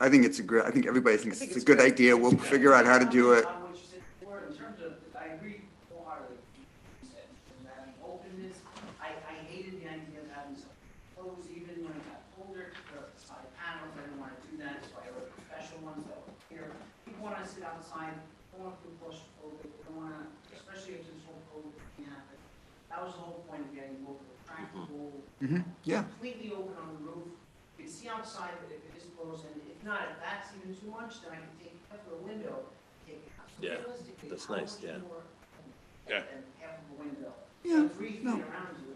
I think it's a great, I think everybody thinks it's a good idea. We'll figure out how to do it. On what you said before, in terms of, I agree wholeheartedly with what you said, in terms of having openness. I hated the idea of having some closed, even when it got colder, the side panels, I didn't want to do that, so I wrote special ones that were here. People want to sit outside, don't want to be claustrophobic, they don't want to, especially if this whole COVID thing happened. That was the whole point of getting both the retractable, Yeah, completely open on the roof. You can see outside, but if it is closed, and if not, if that's even too much, then I can take half of the window, take it out. So Yeah, realistically, that's how nice, much yeah. more Yeah. than half of the window? Yeah, So 3 feet no. around you,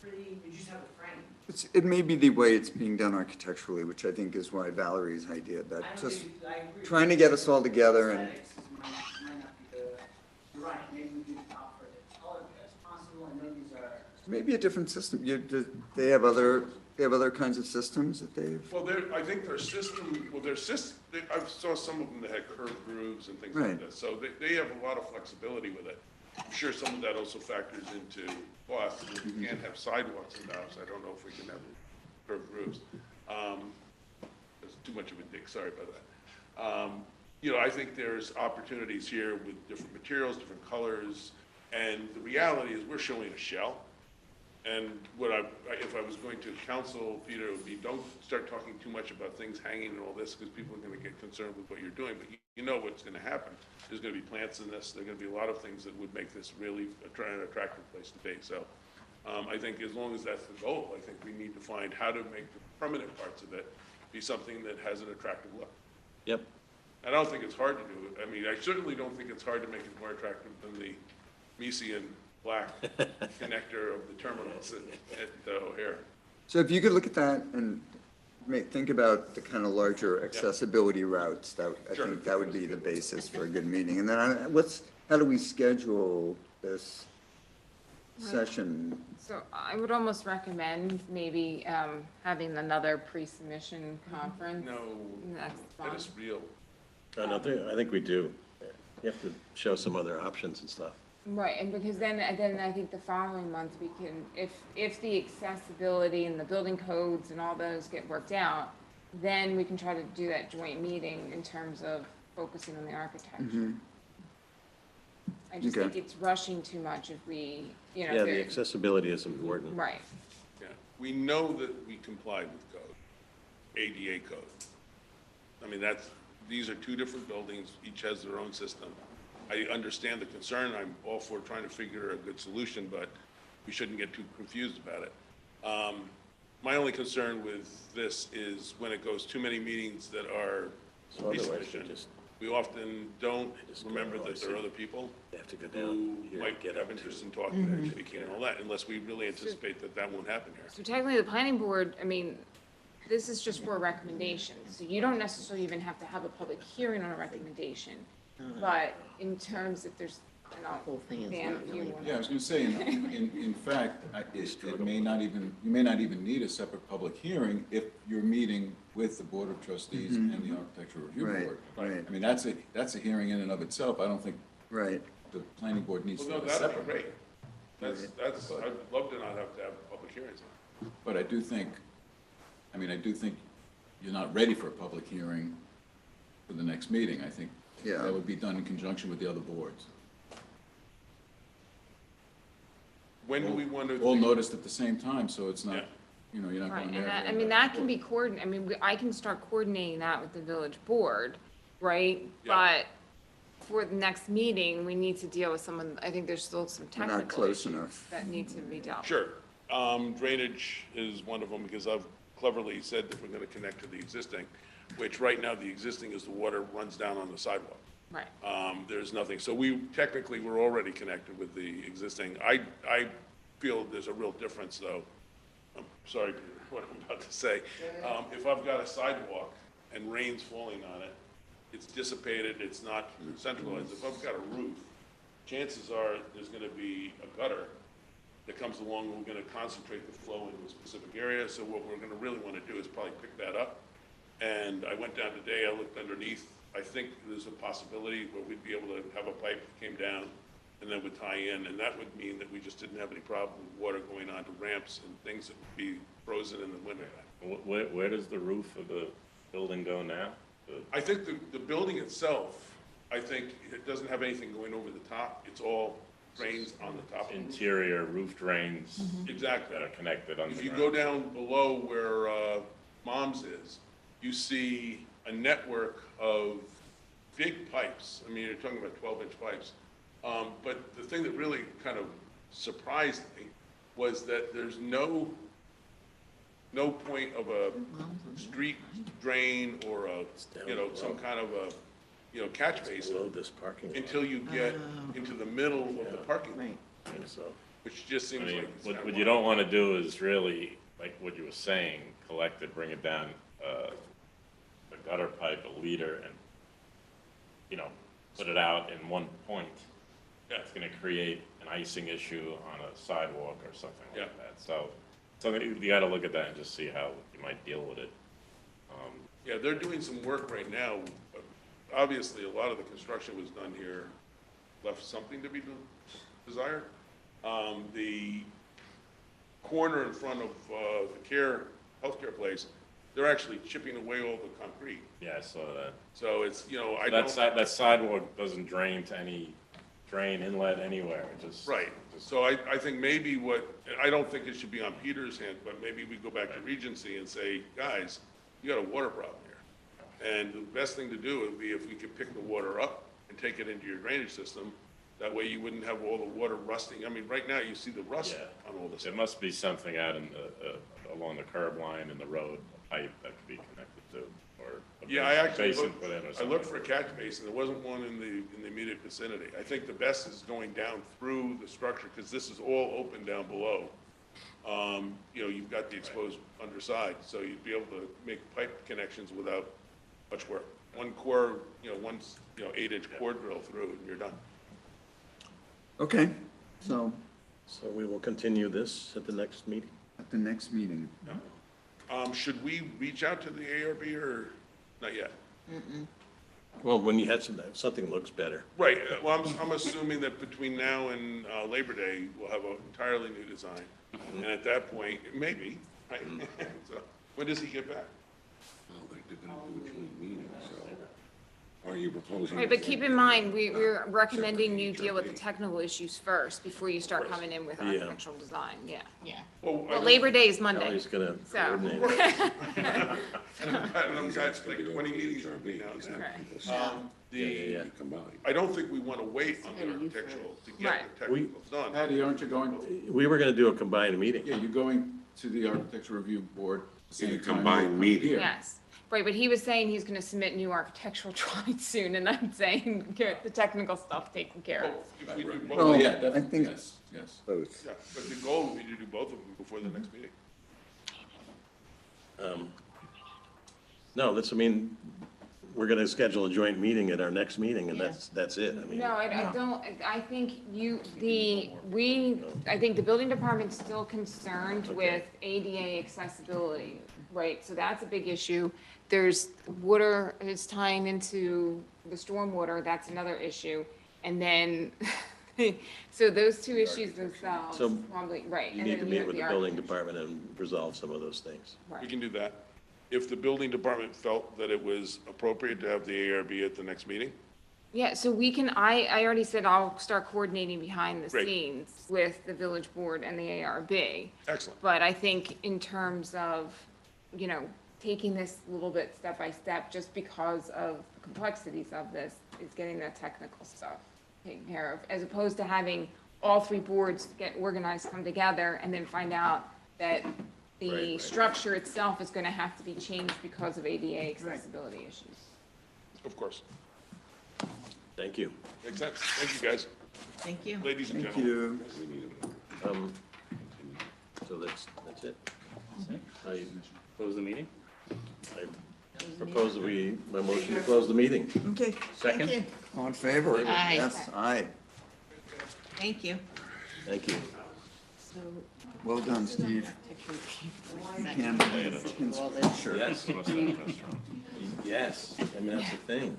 pretty, you just have a frame. it may be the way it's being done architecturally, which I think is why Valerie's idea, that I don't just think, I agree. trying to get us all together and, Aesthetics might not be the, you're right, maybe we could opt for it as color as possible, I know these are. maybe a different system. They have other kinds of systems that they've, Well, I think their system, I saw some of them that had curved roofs and things Right. like that. So they have a lot of flexibility with it. I'm sure some of that also factors into cost. If we can't have sidewalks in the house, I don't know if we can have curved roofs. That's too much of a dick, sorry about that. You know, I think there's opportunities here with different materials, different colors, and the reality is we're showing a shell. And if I was going to counsel Peter, it would be, don't start talking too much about things hanging and all this, because people are gonna get concerned with what you're doing, but you know what's gonna happen. There's gonna be plants in this, there're gonna be a lot of things that would make this really an attractive place to be, so. I think as long as that's the goal, I think we need to find how to make the permanent parts of it be something that has an attractive look. Yep, I don't think it's hard to do it. I mean, I certainly don't think it's hard to make it more attractive than the Mesian black connector of the terminals at O'Hare. so if you could look at that and think about the kind of larger accessibility routes, I Sure. think that would be the basis for a good meeting. And then how do we schedule this session? So I would almost recommend maybe having another pre-submission conference No, next that month. is real. I think we do. You have to show some other options and stuff. Right, and because then I think the following month we can, if the accessibility and the building codes and all those get worked out, then we can try to do that joint meeting in terms of focusing on the architecture. I just Okay. think it's rushing too much if we, Yeah, the there- accessibility is important. right. Yeah, we know that we comply with code, ADA code. I mean, these are two different buildings, each has their own system. I understand the concern, I'm all for trying to figure a good solution, but we shouldn't get too confused about it. My only concern with this is when it goes too many meetings that are So otherwise, we pre-submission, just we often don't just remember go, that there are other people they have to go who down here, might get have up to. interest in talking and speaking and all that, unless we really anticipate that that won't happen here. So technically, the planning board, I mean, this is just for a recommendation, so you don't necessarily even have to have a public hearing on a recommendation. But in terms if there's, and I'll, Whole thing is Dan, not if you really- want Yeah, I was gonna say, in fact, it may not even, you may not even need a separate public hearing if you're meeting with the Board of Trustees and the Architectural Review Right, Board. right. I mean, that's a hearing in and of itself. I don't think Right. the planning board needs Well, to no, have a that'd be separate. great. That's, I'd love to not have to have public hearings on it. But I do think you're not ready for a public hearing for the next meeting. I think Yeah. that would be done in conjunction with the other boards. When do we want to? All noticed at the same time, so it's Yeah. not, you're not right, going and there. that, I mean, that can be coordinated, I mean, I can start coordinating that with the village board, right? Yeah. But for the next meeting, we need to deal with some of, I think there's still some We're not technical close issues enough. that need to be dealt with. Sure. Drainage is one of them because I've cleverly said that we're gonna connect to the existing, which right now, the existing is the water runs down on the sidewalk. Right. There's nothing, so technically, we're already connected with the existing. I feel there's a real difference, though. I'm sorry, Peter, what I'm about to say. If I've got a sidewalk and rain's falling on it, it's dissipated, it's not centralized. If I've got a roof, chances are there's gonna be a gutter that comes along, we're gonna concentrate the flow into a specific area, so what we're gonna really wanna do is probably pick that up. And I went down today, I looked underneath, I think there's a possibility where we'd be able to have a pipe that came down and then would tie in, and that would mean that we just didn't have any problem with water going onto ramps and things that would be frozen in the winter. Where does the roof of the building go now? I think the building itself, I think it doesn't have anything going over the top, it's all drains on the top. Interior roof drains Exactly. that are connected underground. If you go down below where Mom's is, you see a network of big pipes. I mean, you're talking about 12-inch pipes. But the thing that really kind of surprised me was that there's no point of a street drain or some kind of a, catch basin Below this parking lot. until you get into the middle of the parking lot, And so, which just I seems mean, like it's what kinda you don't want to do is really, like what you were saying, collect it, bring it down, a gutter pipe, a leader, and, put it out in one point. Yeah. It's going to create an icing issue on a sidewalk or something Yeah. like that. So you got to look at that and just see how you might deal with it. Yeah, they're doing some work right now. Obviously, a lot of the construction was done here, left something to be desired. The corner in front of the healthcare place, they're actually chipping away all the concrete. Yeah, I saw that. So it's, I That don't, that sidewalk doesn't drain to any drain inlet anywhere, it just. right. So I think maybe I don't think it should be on Peter's hand, but maybe we go back to Regency and say, guys, you got a water problem here. And the best thing to do would be if we could pick the water up and take it into your drainage system. That way you wouldn't have all the water rusting. I mean, right now you see the rust Yeah. on all this. There must be something out in along the curb line in the road, a pipe that could be connected to, or a Yeah, I actually basin looked, put in or I something. looked for a catch basin, there wasn't one in the immediate vicinity. I think the best is going down through the structure, because this is all open down below. You've got the exposed underside, so you'd be able to make pipe connections without much work. One core, 8-inch core drill through, and you're done. Okay, so we will continue this at the next meeting. at the next meeting, Should we reach out to the ARB or not yet? Well, when you had something looks better. Right, well, I'm assuming that between now and Labor Day, we'll have an entirely new design. And at that point, maybe, right? So, when does he get back? Well, they're gonna do a joint meeting, so. Are you proposing? Right, but keep in mind, we're recommending you deal with the technical issues first before you start coming in with Yeah. architectural design, yeah. Yeah. Well, Well, Labor Day is Monday, Kelly's gonna so. coordinate it. And I've got like 20 meetings between now and then. Right. Yeah. I don't think we want to wait on the Gotta use architectural to Right. get the technicals done. Patty, aren't you going, We were gonna do a combined meeting. yeah, you're going to the architecture review board at the In a same time. combined meeting. Here. Yes, right, but he was saying he's gonna submit new architectural drawings soon, and I'm saying get the technical stuff taken care of. If we do both, Oh, Well, yeah, I definitely, think- yes, yes. both. yeah, but the goal would be to do both of them before the next meeting. No, we're gonna schedule a joint meeting at our next meeting, and that's it. I mean, No, I don't, I think I think the building department's still concerned with ADA accessibility, right? So that's a big issue. There's water is tying into the stormwater, that's another issue. And then, so those two issues themselves, So probably, right. you and need to then meet have with the arch- building department and resolve some of those things. We Right. can do that. If the building department felt that it was appropriate to have the ARB at the next meeting, Yeah, so we can, I already said I'll start coordinating behind the Great. scenes with the village board and the ARB. excellent. But I think in terms of, taking this a little bit step by step, just because of the complexities of this, is getting that technical stuff taken care of, as opposed to having all three boards get organized, come together, and then find out that the right. structure itself is gonna have to be changed because of ADA accessibility issues. Of course. Thank you. Makes sense. Thank you, guys, Thank you. ladies and Thank gentlemen. you. So that's it. I Close the meeting? propose that my motion to close the meeting. Okay. Second? Thank you. All in favor? Aye. Yes, aye. Thank you. Thank you. So. Well done, Steve. Ken, All this. sure. Yes. Yes, I mean, that's the thing.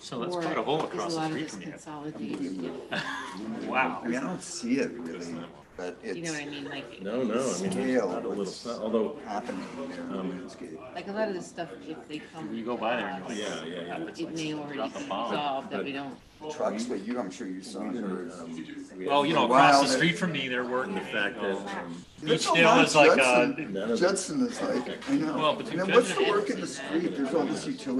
So that's Or quite a hole is across a the lot of street this from you. consolidated? Wow. I mean, I don't see it really, but You know what I it's mean? Like, No, I mean, it's Scale, not a little, what's- although, happening there in the landscape. like a lot of this stuff, if they come. You go by there and you're like, yeah. It may already Drop the be bomb. resolved, that we don't. Trucks that I'm sure you saw. well, you know, Wow, across the that- street from me, they're working. the fact that, There's a Beachdale lot is like, Judson- none of the- Judson is like, I know. Well, And between then what's the Judson- work in the street? There's all this utility